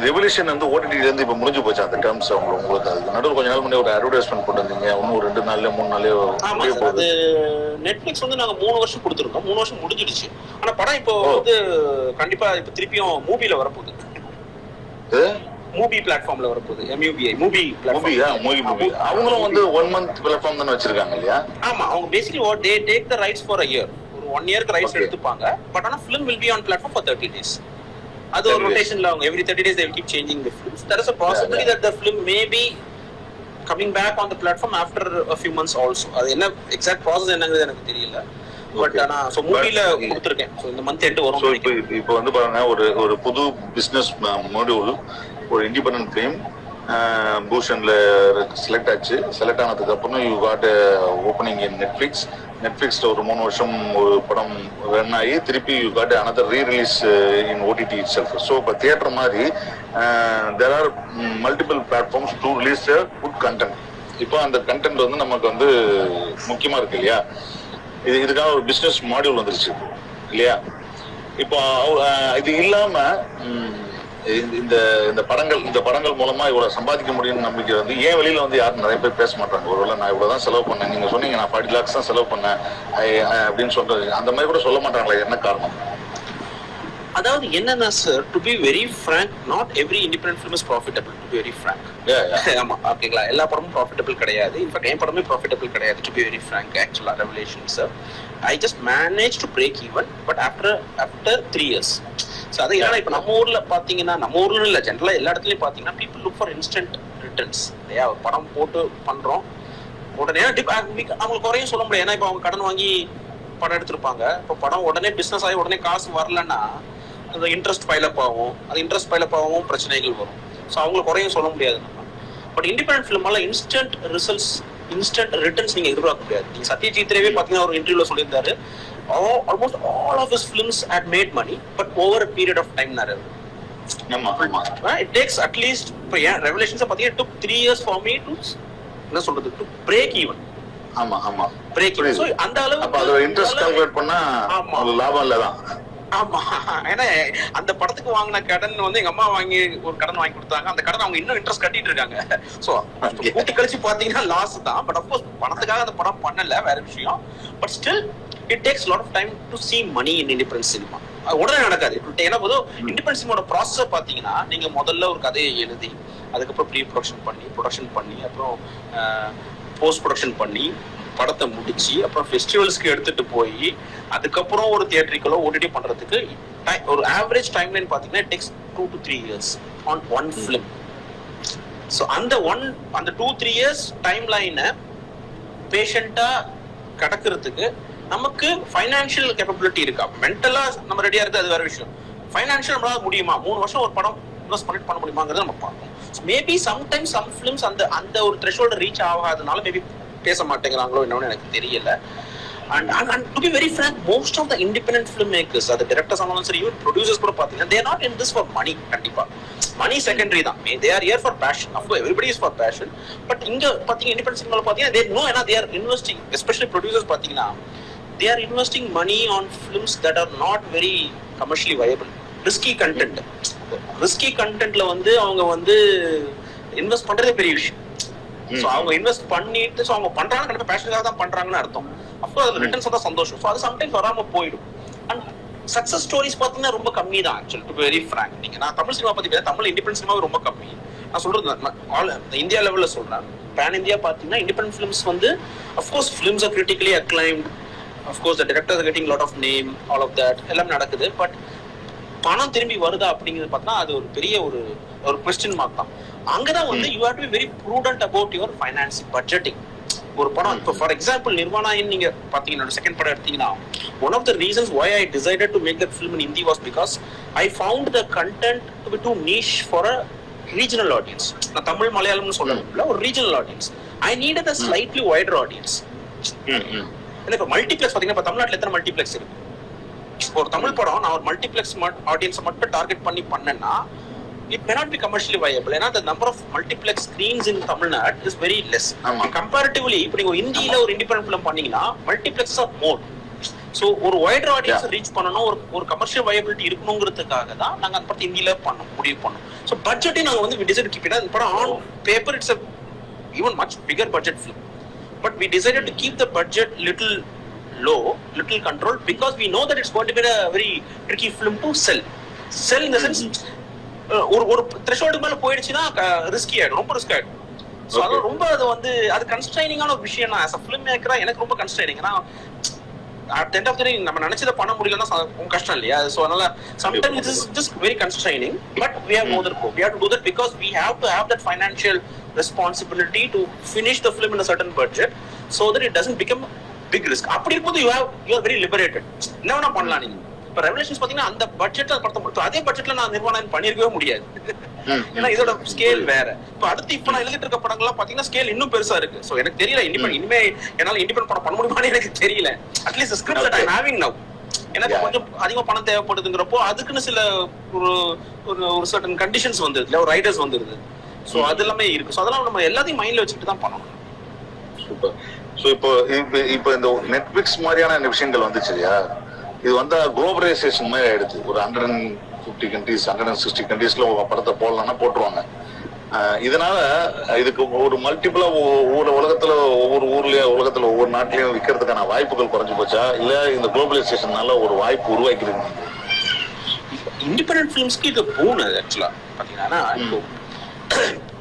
[SPEAKER 2] ரெவல்யூஷன் வந்து ஓடிடில இருந்து இப்போ முடிஞ்சு போச்சு அந்த டேர்ம்ஸ் உங்களுக்கு. அது நடுவில் கொஞ்ச நாள் முன்னாடி ஒரு அட்வர்டைஸ்மெண்ட் போட்டிருந்தீங்க, இன்னும் 2 நாள்லயோ 3 நாள்லயோ.
[SPEAKER 1] அது நெட்ஃபிளிக்ஸ் வந்து நாங்க 3 வருஷம் கொடுத்துருந்தோம். 3 வருஷம் முடிஞ்சிடுச்சு. ஆனா படம் இப்போ வந்து கண்டிப்பா இப்போ திருப்பியும் மூவில வரப்போகுது. மூவி பிளாட்ஃபார்ம்ல வரப்போகுது. MUBI மூவி
[SPEAKER 2] மூவி அவங்களும் வந்து 1 month பிளாட்ஃபார்ம் தான வச்சிருக்காங்க இல்லையா?
[SPEAKER 1] ஆமா, அவங்க basically what they take the rights for a year. 1 year rights எடுத்துப்பாங்க. பட் ஆனா film will be on platform for 30 days. அது ஒரு ரொட்டேஷன்ல அவங்க every 30 days they will keep changing the films. There is a possibility that the film may be coming back on the platform after a few months also. அது என்ன exact process என்னங்கிறது எனக்கு தெரியல. But ஆனா so மூவில கொடுத்திருக்கேன். So இந்த month end வரும்.
[SPEAKER 2] சோ இப்போ வந்து பாருங்க ஒரு புது பிசினஸ் மாடியூல், ஒரு இண்டிபெண்டன்ட் ஃபிலிம் பூஷன்ல செலக்ட் ஆச்சு. செலக்ட் ஆனதுக்கு அப்புறம் யூ காட் ஓப்பனிங் இன் நெட்ஃபிளிக்ஸ்ல ஒரு 3 வருஷம் ஒரு படம் ரன் ஆகி திருப்பி you got another rerelease in OTT itself. So இப்போ தியேட்டர் மாதிரி there are multiple platforms to release good content. இப்போ அந்த கண்டென்ட் வந்து நமக்கு வந்து முக்கியமா இருக்கு இல்லையா? இதுக்காக ஒரு பிசினஸ் மாடியூல் வந்துருச்சு இல்லையா? இப்போ இது இல்லாம இந்த படங்கள் மூலமா இவ்வளவு சம்பாதிக்க முடியும்னு நம்பிக்கை வந்து ஏன் வெளியில வந்து யாரும் நிறைய பேர் பேச மாட்டாங்க. ஒருவேளை நான் இவ்வளவுதான் செலவு பண்ணேன், நீங்க சொன்னீங்க நான் 40 lakhs தான் செலவு பண்ணேன் அப்படின்னு சொல்றது, அந்த மாதிரி கூட சொல்ல மாட்டாங்களா? என்ன காரணம்?
[SPEAKER 1] அதாவது என்னன்னா sir, to be very frank, not every independent film is profitable, to be very frank. ஆமா, ஓகேங்களா, எல்லா படமும் ப்ராஃபிட்டபிள் கிடையாது. இன்ஃபேக்ட் என் படமே ப்ராஃபிட்டபிள் கிடையாது, டு பி வெரி ஃப்ராங்க். ஆக்சுவலா revelation sir, I just manage to break even, but after 3 years. So அது என்னன்னா, இப்போ நம்ம ஊர்ல பாத்தீங்கன்னா, நம்ம ஊர்ல இல்ல, ஜென்ரலா எல்லா இடத்துலயும் பாத்தீங்கன்னா, people look for instant returns இல்லையா. ஒரு படம் போட்டு பண்றோம் உடனே அவங்களுக்கு குறையும் சொல்ல முடியாது. ஏன்னா இப்போ அவங்க கடன் வாங்கி படம் எடுத்திருப்பாங்க. இப்போ படம் உடனே பிசினஸ் ஆகி உடனே காசு வரலன்னா அந்த இன்ட்ரெஸ்ட் பைலப் ஆகும். அது இன்ட்ரெஸ்ட் பைலப் ஆகவும் பிரச்சனைகள் வரும். ஸோ அவங்களுக்கு குறையும் சொல்ல முடியாது நம்ம. பட் இண்டிபெண்டன்ட் ஃபிலிமால இன்ஸ்டன்ட் ரிசல்ட்ஸ், இன்ஸ்டன்ட் ரிட்டர்ன்ஸ் நீங்க எதிர்பார்க்க முடியாது. நீங்க சத்யஜித் ரேவே பாத்தீங்கன்னா ஒரு இன்டர்வியூல சொல்லியிருந்தாரு, almost all of his films had made money, but over a period of time நிறைய. It takes at least, இப்போ ரெவலேஷன்ஸ் பாத்தீங்கன்னா it took 3 years for me to என்ன சொல்றது, டு பிரேக் ஈவன்.
[SPEAKER 2] ஆமா
[SPEAKER 1] பிரேக் ஈவன். சோ அந்த அளவுக்கு
[SPEAKER 2] அப்ப அதோட இன்ட்ரெஸ்ட் கால்குலேட் பண்ணா லாபம் இல்லதான்.
[SPEAKER 1] ஆமா, ஏன்னா அந்த படத்துக்கு வாங்கின கடன் வந்து எங்க அம்மா வாங்கி ஒரு கடன் வாங்கி கொடுத்தாங்க. அந்த கடன் அவங்க இன்னும் இன்ட்ரெஸ்ட் கட்டிட்டு இருக்காங்க. சோ கூட்டி கழிச்சு பாத்தீங்கன்னா லாஸ் தான். பட் அஃப்கோர்ஸ் பணத்துக்காக அந்த படம் பண்ணல, வேற விஷயம். But still it takes lot of time to see money in independent cinema. உடனே நடக்காது. ஏன்னா போதும் இண்டிபெண்டன்ட் சினிமாவோட ப்ராசஸ் பாத்தீங்கன்னா, நீங்க முதல்ல ஒரு கதையை எழுதி, அதுக்கப்புறம் ப்ரீ ப்ரொடக்ஷன் பண்ணி, அப்புறம் போஸ்ட் ப்ரொடக்ஷன் பண்ணி படத்தை முடிச்சு, அப்புறம் ஃபெஸ்டிவல்ஸ்க்கு எடுத்துட்டு போய், அதுக்கப்புறம் ஒரு தியேட்டரிக்கலோ ஓடிடி பண்றதுக்கு ஒரு ஆவரேஜ் டைம் லைன் பாத்தீங்கன்னா it takes 2 to 3 years on one film. So அந்த 2-3 years டைம் லைனை பேஷண்டா கடக்கிறதுக்கு நமக்கு ஃபைனான்சியல் கேப்பபிலிட்டி இருக்கா, மென்டலா நம்ம ரெடியா இருக்கு, அது வேற விஷயம். ஃபைனான்சியல் நம்மளால முடியுமா, 3 வருஷம் ஒரு படம் இன்வெஸ்ட் பண்ண முடியுமாங்கிறத நம்ம பார்ப்போம். மேபி சம்டைம்ஸ் சம் ஃபிலிம்ஸ் அந்த ஒரு த்ரெஷோல்டு ரீச் ஆகாதனால மேபி பேச மாட்டேங்கிறாங்களோ என்னன்னு எனக்கு தெரியல. And to be very frank, most of the independent filmmakers, the directors and also even producers கூட பாத்தீங்கன்னா, they are not in this for money. கண்டிப்பா money secondary தான். They are here for passion. Of course everybody is for passion, but இங்க பாத்தீங்க independent cinema பாத்தீங்கன்னா they know, ஏன்னா they are investing, especially producers பாத்தீங்கன்னா they are investing money on films that are not very commercially viable. Risky contentல வந்து அவங்க வந்து invest பண்றதே பெரிய விஷயம். சோ அவங்க இன்வெஸ்ட் பண்ணிட்டு அவங்க பண்றாங்க, கண்டிப்பா பேஷனுக்காக தான் பண்றாங்கன்னு அர்த்தம். அப்கோர்ஸ் அதுல ரிட்டர்ன்ஸ் தான் சந்தோஷம். சோ அது சம்டைம்ஸ் வராம போயிடும். அண்ட் சக்சஸ் ஸ்டோரிஸ் பாத்தீங்கன்னா ரொம்ப கம்மி தான் actually, to be very frank. நீங்க நான் தமிழ் சினிமா பத்தி பேசுறேன், தமிழ் இண்டிபெண்டன்ட் சினிமா ரொம்ப கம்மி. நான் சொல்றது ஆல் இந்தியா லெவல்ல சொல்றேன். பேன் இந்தியா பாத்தீங்கன்னா இண்டிபெண்டன்ட் ஃபிலிம்ஸ் வந்து of course films are critically acclaimed, of course the directors are getting lot of name, all of that எல்லாம் நடக்குது. பட் பணம் திரும்பி வருதா அப்படிங்கிறது பார்த்தா அது ஒரு பெரிய ஒரு கொஸ்டின் மார்க் தான். அங்கதான் வந்து you have to be very prudent about your financing budgeting. ஒரு படம் இப்போ ஃபார் எக்ஸாம்பிள் நிர்வாணாயின் நீங்க பாத்தீங்கன்னா செகண்ட் படம் எடுத்தீங்கன்னா, one of the reasons why I decided to make that film in Hindi was because I found the content to be too niche for a regional audience. நான் தமிழ் மலையாளம்னு சொல்லல, ஒரு regional audience. I needed a slightly wider audience. ஏன்னா இப்போ multiplex பாத்தீங்கன்னா, இப்போ தமிழ்நாட்டில் எத்தனை மல்டிப்ளெக்ஸ் இருக்கு? ஒரு தமிழ் படம் நான் ஒரு மல்டிப்ளெக்ஸ் ஆடியன்ஸ் மட்டும் டார்கெட் பண்ணி பண்ணேன்னா it may not be commercially viable. ஏன்னா the number of multiplex screens in Tamil Nadu is very less. Comparatively இப்போ நீங்க இந்தியில ஒரு இண்டிபெண்டன்ட் ஃபிலிம் பண்ணீங்கன்னா மல்டிப்ளெக்ஸ் ஆர் மோர். ஸோ ஒரு வைடர் ஆடியன்ஸ் ரீச் பண்ணணும், ஒரு கமர்ஷியல் வயபிலிட்டி இருக்கணுங்கிறதுக்காக தான் நாங்க அந்த படத்தை இந்தியில முடிவு பண்ணோம். ஸோ பட்ஜெட்டையும் நாங்க வந்து we decided to keep it. அந்த படம் on paper it's a even much bigger budget film, but we decided to keep the budget little low, little controlled, because we know that it's going to be a very tricky film to sell in the sense ஒரு threshold மேல போயிடுச்சுன்னா risky ஆயிடும், ரொம்ப risk ஆயிடும். So அது ரொம்ப அது வந்து அது கன்ஸ்ட்ரைனிங்கான ஒரு விஷயம் தான். ஆஸ் அ ஃபிலிம் மேக்கரா எனக்கு ரொம்ப கன்ஸ்ட்ரைனிங். ஏன்னா at end of the day நம்ம நினைச்சதை பண்ண முடியலன்னா கஷ்டம் இல்லையா? ஸோ அதனால sometimes it is just very constraining, but we have to do that because we have to have that financial responsibility to finish the film in a certain budget so that it doesn't become big risk. அப்படி இருக்கும்போது you are very liberated. என்ன வேணா பண்ணலாம் நீங்க. இப்போ Revelations பாத்தீங்கன்னா அந்த பட்ஜெட்ல படத்தை முடியும், அதே பட்ஜெட்ல நான் நிர்வாணம் பண்ணிருக்கவே முடியாது. ஏன்னா இதோட ஸ்கேல் வேற. இப்போ நான் எழுதிட்டு இருக்க படங்கள்லாம் பாத்தீங்கன்னா ஸ்கேல் இன்னும் பெருசா இருக்கு. சோ எனக்கு தெரியல இனிமே என்னால இண்டிபெண்டன்ட் படம் பண்ண முடியுமான்னு எனக்கு தெரியல. At least script that I am having now எனக்கு கொஞ்சம் அதிகமா பணம் தேவைப்படுதுங்கிறப்போ அதுக்குன்னு சில ஒரு சர்டன் கண்டிஷன்ஸ் வந்துருது, ஒரு ரைடர்ஸ் வந்துருது. சோ அது எல்லாமே இருக்கு. சோ அதெல்லாம் நம்ம எல்லாத்தையும் மைண்ட்ல வச்சுட்டு தான் பண்ணணும்.
[SPEAKER 2] சூப்பர். சோ இப்போ இந்த நெட்ஃபிளிக்ஸ் மாதிரியான விஷயங்கள் வந்துச்சு இல்லையா, இது வந்து குளோபலைசேஷன் மாதிரி ஆயிடுச்சு. ஒரு 150 கண்ட்ரீஸ் 160 கண்ட்ரீஸ்ல படத்தை போடலாம்னா போட்டுருவாங்க. இதனால இதுக்கு ஒரு மல்டிபிளா உலகத்துல ஒவ்வொரு ஊர்லயும் உலகத்துல ஒவ்வொரு நாட்டிலயும் விற்கிறதுக்கான வாய்ப்புகள் குறைஞ்சு போச்சா, இல்ல இந்த குளோபலைசேஷனால ஒரு வாய்ப்பு உருவாக்கிருக்கு?
[SPEAKER 1] இண்டிபெண்டன்ட் ஃபிலிம்ஸ்க்கு இது பூன் அது ஆக்சுவலா பாத்தீங்கன்னா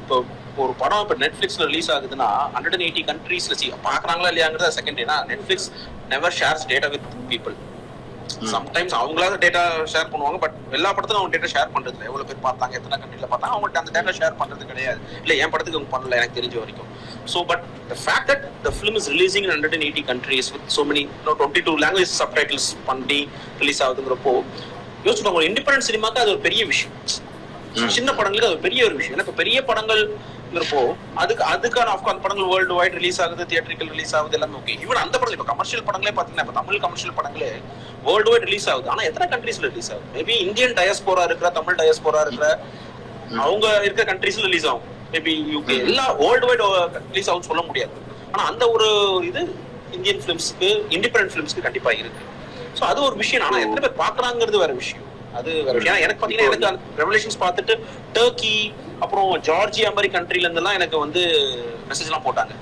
[SPEAKER 1] இப்போ ஒரு படம் இப்போ நெட்ஃபிளிக்ஸ்ல ரிலீஸ் ஆகுதுன்னா 180 கண்ட்ரீஸ்ல பாக்குறாங்களா இல்லையாங்கிறத செகண்ட். ஏன்னா Netflix never shares data with people. Sometimes அவங்களால டேட்டா ஷேர் பண்ணுவாங்க, பட் எல்லா படத்துக்கும் அவங்க டேட்டா ஷேர் பண்றது இல்லை. எவ்வளவு பேர் பார்த்தாங்க, எத்தனை கண்ட்ரில பார்த்தாங்க, அவங்கள்ட்ட அந்த டேட்டா ஷேர் பண்றது கிடையாது. இல்ல என் படத்துக்கு அவங்க பண்ணல எனக்கு தெரிஞ்ச வரைக்கும். So but the fact that the film is releasing in 180 countries with so many 22 language subtitles பண்ணி ரிலீஸ் ஆகுதுங்கிறப்போ யோசிச்சு ஒரு இண்டிபெண்டன்ட் சினிமாக்கு அது ஒரு பெரிய விஷயம். சின்ன படங்களுக்கு அது பெரிய ஒரு விஷயம். எனக்கு பெரிய படங்கள்ங்கிறப்போ அதுக்கான ஆஃப்கான் படங்கள் வேர்ல்டு வைட் ரிலீஸ் ஆகுது, தியேட்டரிக்கல் ரிலீஸ் ஆகுது, எல்லாமே ஓகே. ஈவன் அந்த படங்கள் இப்போ கமர்ஷியல் படங்களே பார்த்தீங்கன்னா இப்போ தமிழ் கமர்ஷியல் படங்களே வேர்ல்டு வைட் ரிலீஸ் ஆகுது. ஆனா எத்தனை கண்ட்ரீஸ்ல ரிலீஸ் ஆகுது? மேபி இந்தியன் டயஸ்போரா இருக்கிற, தமிழ் டயஸ்போரா இருக்கிற அவங்க இருக்கிற கண்ட்ரீஸ்ல ரிலீஸ் ஆகும். மேபி யூகே எல்லா வேர்ல்டு வைட் ரிலீஸ் ஆகும் சொல்ல முடியாது. ஆனா அந்த ஒரு இது இந்தியன் பிலிம்ஸ்க்கு, இண்டிபெண்டன்ட் பிலிம்ஸ்க்கு கண்டிப்பா இருக்கு. ஸோ அது ஒரு விஷயம். ஆனா எத்தனை பேர் பாக்குறாங்கிறது வேற விஷயம். அது வேற விஷயம். எனக்கு பாத்தீங்கன்னா எனக்கு ரெவலேஷன்ஸ் பார்த்துட்டு டர்க்கி அப்புறம் ஜார்ஜியா மாதிரி கண்ட்ரில இருந்தெல்லாம் எனக்கு வந்து மெசேஜ் எல்லாம் போட்டாங்க,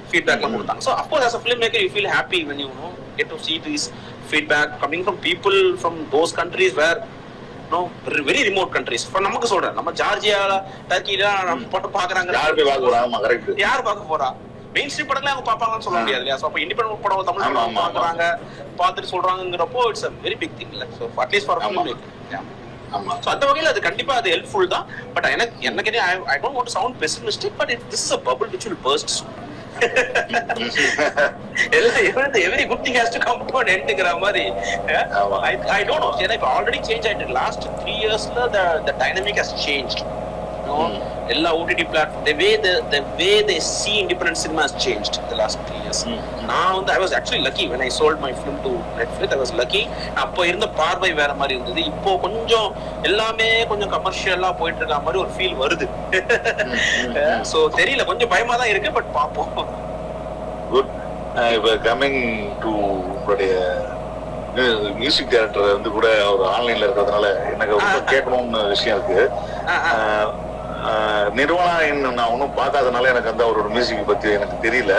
[SPEAKER 1] ஃபீட்பேக்லாம் கொடுத்தாங்க. So of course as a filmmaker you feel happy when you know get to see these feedback coming from people from those countries where no very remote countries. இப்போ நமக்கு சொல்றேன், நம்ம ஜார்ஜியால டர்க்கில நம்ம படம் பாக்குறாங்க, யார் பார்க்க போறா? மெயின் ஸ்ட்ரீம் படங்களே அவங்க பார்ப்பாங்கன்னு சொல்ல முடியாது இல்லையா? ஸோ அப்போ இண்டிபெண்டன்ட் படம் தமிழ் படம் பார்க்குறாங்க, பார்த்துட்டு சொல்றாங்கிறப்போ it's a very big thing. இல்லை so at least for film making. So அந்த வகையில் அது கண்டிப்பா அது ஹெல்ப்ஃபுல் தான். பட் எனக்கு I don't want to sound pessimistic, but this is a bubble which will burst soon. every good thing has to come to an end ங்கிற மாதிரி. I don't know. ஏன்னா இப்போ ஆல்ரெடி சேஞ்ச் ஆயிட்டு last 3 yearsல the dynamic has changed. எல்லா OTT platform the way they see independent cinema has changed the last 3 years. நான் வந்து I was actually lucky when I sold my film to Netflix. I was lucky. அப்போ இருந்த பார்வை வேற மாதிரி இருந்தது. இப்போ கொஞ்சம் எல்லாமே கொஞ்சம் கமர்ஷியலா போயிட்டு இருக்க மாதிரி ஒரு ஃபீல் வருது. சோ தெரியல, கொஞ்சம் பயமா தான் இருக்கு. பட் பாப்போம்.
[SPEAKER 2] குட். இப்போ கமிங் டு உங்களுடைய மியூசிக் டைரக்டர் வந்து கூட ஒரு ஆன்லைன்ல இருக்கிறதுனால எனக்கு ரொம்ப கேட்கணும்னு விஷயம் இருக்கு. நிர்வாணா நான் ஒன்னும் பார்க்காதனால எனக்கு வந்து அவரோட மியூசிக் பத்தி எனக்கு தெரியல.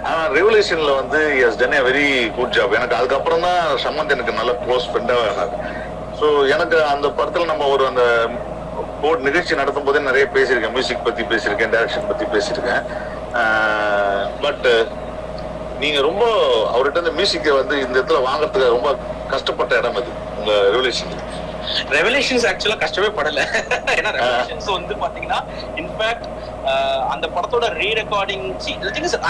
[SPEAKER 2] ஆனா ரெவல்யூஷன்ல வந்து has done a very good job. எனக்கு அதுக்கப்புறம் தான் சமந்த் எனக்கு நல்ல க்ளோஸ் ஃப்ரெண்டா ஆனார். ஸோ எனக்கு அந்த படத்துல நம்ம ஒரு அந்த போர்ட் நிகழ்ச்சி நடத்தும் போதே நிறைய பேசியிருக்கேன், மியூசிக் பத்தி பேசியிருக்கேன், டைரக்ஷன் பத்தி பேசியிருக்கேன். பட் நீங்க ரொம்ப அவர்கிட்ட இந்த மியூசிக்கை வந்து இந்த இடத்துல வாங்கறதுக்கு ரொம்ப கஷ்டப்பட்ட இடம் அது உங்க
[SPEAKER 1] ரெவலேஷன்ஸ் ஆக்சுவலா கஷ்டமே படல. ஏன்னா ரெவலேஷன்ஸ் வந்து பாத்தீங்கன்னா இன்ஃபேக்ட் அந்த படத்தோட re recording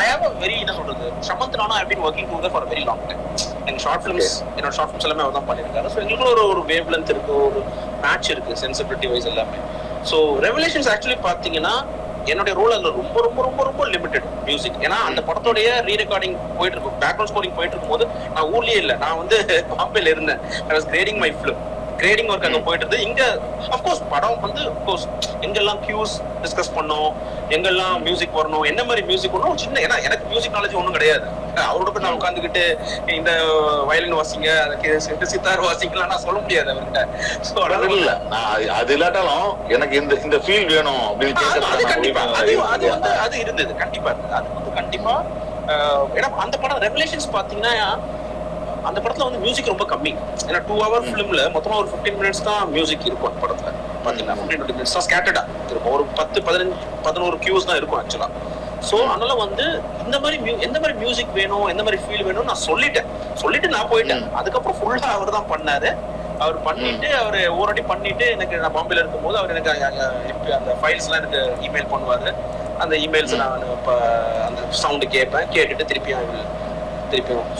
[SPEAKER 1] I have a very என்ன சொல்றது, சமந்த் நானும் I have been working together for a very long time. எங்க ஷார்ட் ஃபிலிம்ஸ் என்னோட ஷார்ட் ஃபிலிம்ஸ் எல்லாமே அவர் தான் பண்ணியிருக்காரு. ஸோ எங்களுக்கு ஒரு வேவ் லென்த் இருக்கு, ஒரு மேட்ச் இருக்கு, சென்சிபிலிட்டி வைஸ் எல்லாமே. ஸோ ரெவலேஷன்ஸ் ஆக்சுவலி பாத்தீங்கன்னா என்னுடைய ரோல் அதுல ரொம்ப ரொம்ப ரொம்ப ரொம்ப லிமிடெட் மியூசிக். ஏன்னா அந்த படத்தோடைய ரீ ரெக்கார்டிங் போயிட்டு இருக்கும், பேக்ரவுண்ட் ஸ்கோரிங் போயிட்டு இருக்கும் போது நான் ஊர்லயே இல்லை, நான் வந்து பாம்பேல இருந்தேன். I was grading my film, grading work அங்க போயிட்டு இருந்து. இங்க அஃப்கோர்ஸ் படம் வந்து அஃப்கோர்ஸ் எங்கெல்லாம் கியூஸ் டிஸ்கஸ் பண்ணோம், எங்கெல்லாம் மியூசிக் வரணும், என்ன மாதிரி மியூசிக் வரணும் சின்ன. ஏன்னா எனக்கு மியூசிக் நாலேஜ் ஒன்றும் கிடையாது. அவரோட போய் நான் உட்காந்துக்கிட்டு இந்த வயலின் வாசிங்க, சித்தார் வாசிக்கலாம் நான் சொல்ல முடியாது அவர்கிட்ட. ஸோ
[SPEAKER 2] அது இல்லாட்டாலும் எனக்கு இந்த ஃபீல் வேணும் அப்படின்னு
[SPEAKER 1] அது கண்டிப்பா அது வந்து அது இருந்தது, கண்டிப்பா இருந்தது. அது வந்து கண்டிப்பா. ஏன்னா அந்த படம் ரெவலேஷன்ஸ் பாத்தீங்கன்னா அந்த படத்துல வந்து மியூசிக் ரொம்ப கம்மி. ஏன்னா 2 hour ஃபிலிம்ல மொத்தமா ஒரு 15 minutes தான் மியூசிக் இருக்கும் அந்த படத்துல. பாத்தீங்கன்னா 15-20 minutes தான் ஸ்கேட்டர்டா இருக்கும். ஒரு 10-15-11 கியூஸ் தான் இருக்கும் ஆக்சுவலா. சோ அதனால வந்து இந்த மாதிரி எந்த மாதிரி மியூசிக் வேணும், எந்த மாதிரி ஃபீல் வேணும் நான் சொல்லிட்டு நான் போயிட்டேன். அதுக்கப்புறம் ஃபுல்லா அவர் தான் பண்ணாரு. அவர் பண்ணிட்டு அவர் ஓரடி பண்ணிட்டு எனக்கு நான் பாம்பேல இருக்கும்போது அவர் எனக்கு அந்த ஃபைல்ஸ் எல்லாம் எனக்கு இமெயில் பண்ணுவாரு. அந்த இமெயில்ஸ் நான் அந்த சவுண்டு கேட்பேன், கேட்டுட்டு திருப்பியும்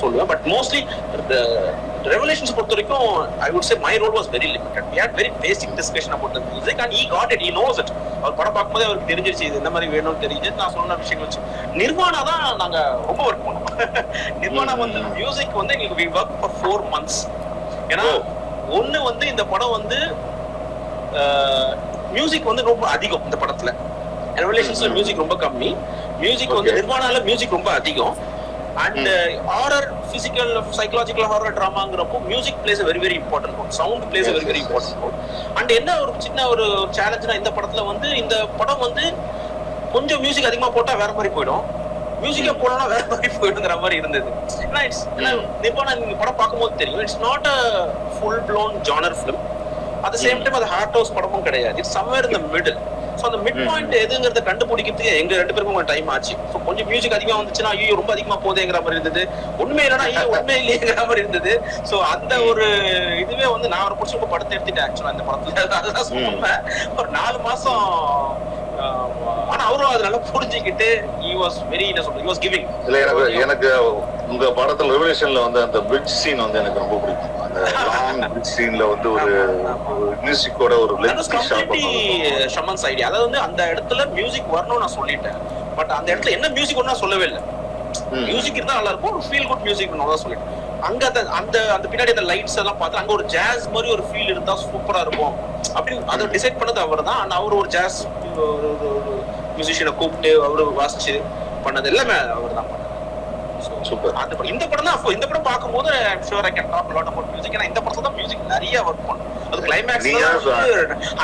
[SPEAKER 1] சொல்லுவேன். பட் மோஸ்ட்லி ரெவலேஷன்ஸ் பொறுத்த வரைக்கும் I would say my role was very limited. We had very basic discussion about the music and he got it, he knows it. அவர் படம் பார்க்கும்போதே அவருக்கு தெரிஞ்சிருச்சு இது என்ன மாதிரி வேணும்னு தெரிஞ்சு. நான் சொன்ன விஷயங்கள் வச்சு நிர்வாணா தான் நாங்க ரொம்ப ஒர்க் பண்ணோம். நிர்வாணா வந்து மியூசிக் வந்து எங்களுக்கு we worked for 4 months. ஏன்னா ஒண்ணு வந்து இந்த படம் வந்து மியூசிக் வந்து ரொம்ப அதிகம் இந்த படத்துல. ரெவலேஷன்ஸ்ல மியூசிக் ரொம்ப கம்மி, மியூசிக் வந்து நிர்வாணால மியூசிக் ரொம்ப அதிகம். And horror, physical, psychological horror டிராமாங்கிறப்போ music plays very very important role, sound plays very very important role. And என்ன ஒரு சின்ன ஒரு சேலஞ்சுனா இந்த படத்துல வந்து இந்த படம் வந்து கொஞ்சம் மியூசிக் அதிகமா போட்டா வேற மாதிரி போயிடும், மியூசிக்கா போனா வேற மாதிரி போயிடுங்கிற மாதிரி இருந்தது. ஏன்னா நிர்வாணா நீங்க படம் பார்க்கும்போது தெரியும், it's not a full blown genre film. At same time அது ஹார்ட் ஹவுஸ் படமும் கிடையாது. It's somewhere in the middle. So அந்த மிட் பாயிண்ட் எதுங்கிறத கண்டுபிடிக்கிறதுக்கு எங்க 2 பேருக்கும் டைம் ஆச்சு. ஸோ கொஞ்சம் மியூசிக் அதிகமா வந்துச்சுன்னா ஐயோ ரொம்ப அதிகமா போதேங்கிற மாதிரி இருந்தது, உண்மை இல்லைன்னா ஐயோ உண்மை இல்லையேங்கிற மாதிரி இருந்தது. ஸோ அந்த ஒரு இதுவே வந்து நான் ஒரு பிடிச்ச படத்தை எடுத்துட்டேன் ஆக்சுவலா இந்த படத்துல. அதுதான் சொன்னேன். ஒரு 4 மாசம் ஆனா அவரும் அதனால புரிஞ்சுக்கிட்டு he was very என்ன சொல்றது he was giving.
[SPEAKER 2] இல்ல எனக்கு உங்க படத்துல ரெவல்யூஷன்ல வந்து அந்த பிரிட்ஜ் சீன் வந்து எனக்கு ரொம்ப பிடிக்கும். அந்த லாங் பிரிட்ஜ் சீன்ல வந்து ஒரு மியூசிக்கோட ஒரு லென்த் ஷாட்
[SPEAKER 1] ஷமன்ஸ் ஐடியா. அதாவது வந்து அந்த இடத்துல மியூசிக் வரணும்னு நான் சொல்லிட்டேன். பட் அந்த இடத்துல என்ன மியூசிக் ஒண்ணா சொல்லவே இல்லை. மியூசிக் இருந்தா நல்லா இருக்கும், ஒரு ஃபீல் குட் மியூசிக் தான் சொல்லிட்டேன். அங்க அந்த அந்த பின்னாடி அந்த லைட்ஸ் எல்லாம் பார்த்து அங்க ஒரு ஜாஸ் மாதிரி ஒரு ஃபீல் இருந்தா சூப்பரா இருக்கும் அப்படின்னு அதை டிசைட் பண்ணது அவர் தான். அண்ட் அவர் ஒரு ஜாஸ் மியூசிஷியனை கூப்பிட்டு அவரு வாசிச்சு பண்ணது எல்லாமே அவர் தான் பண்ணாரு. சூப்பர். இந்த படம் தான் இந்த படம் பார்க்கும்போது I'm sure I can talk lot about music. ஏன்னா இந்த படத்துல தான் மியூசிக் நிறைய ஒர்க் பண்ணும். அது கிளைமேக்ஸ்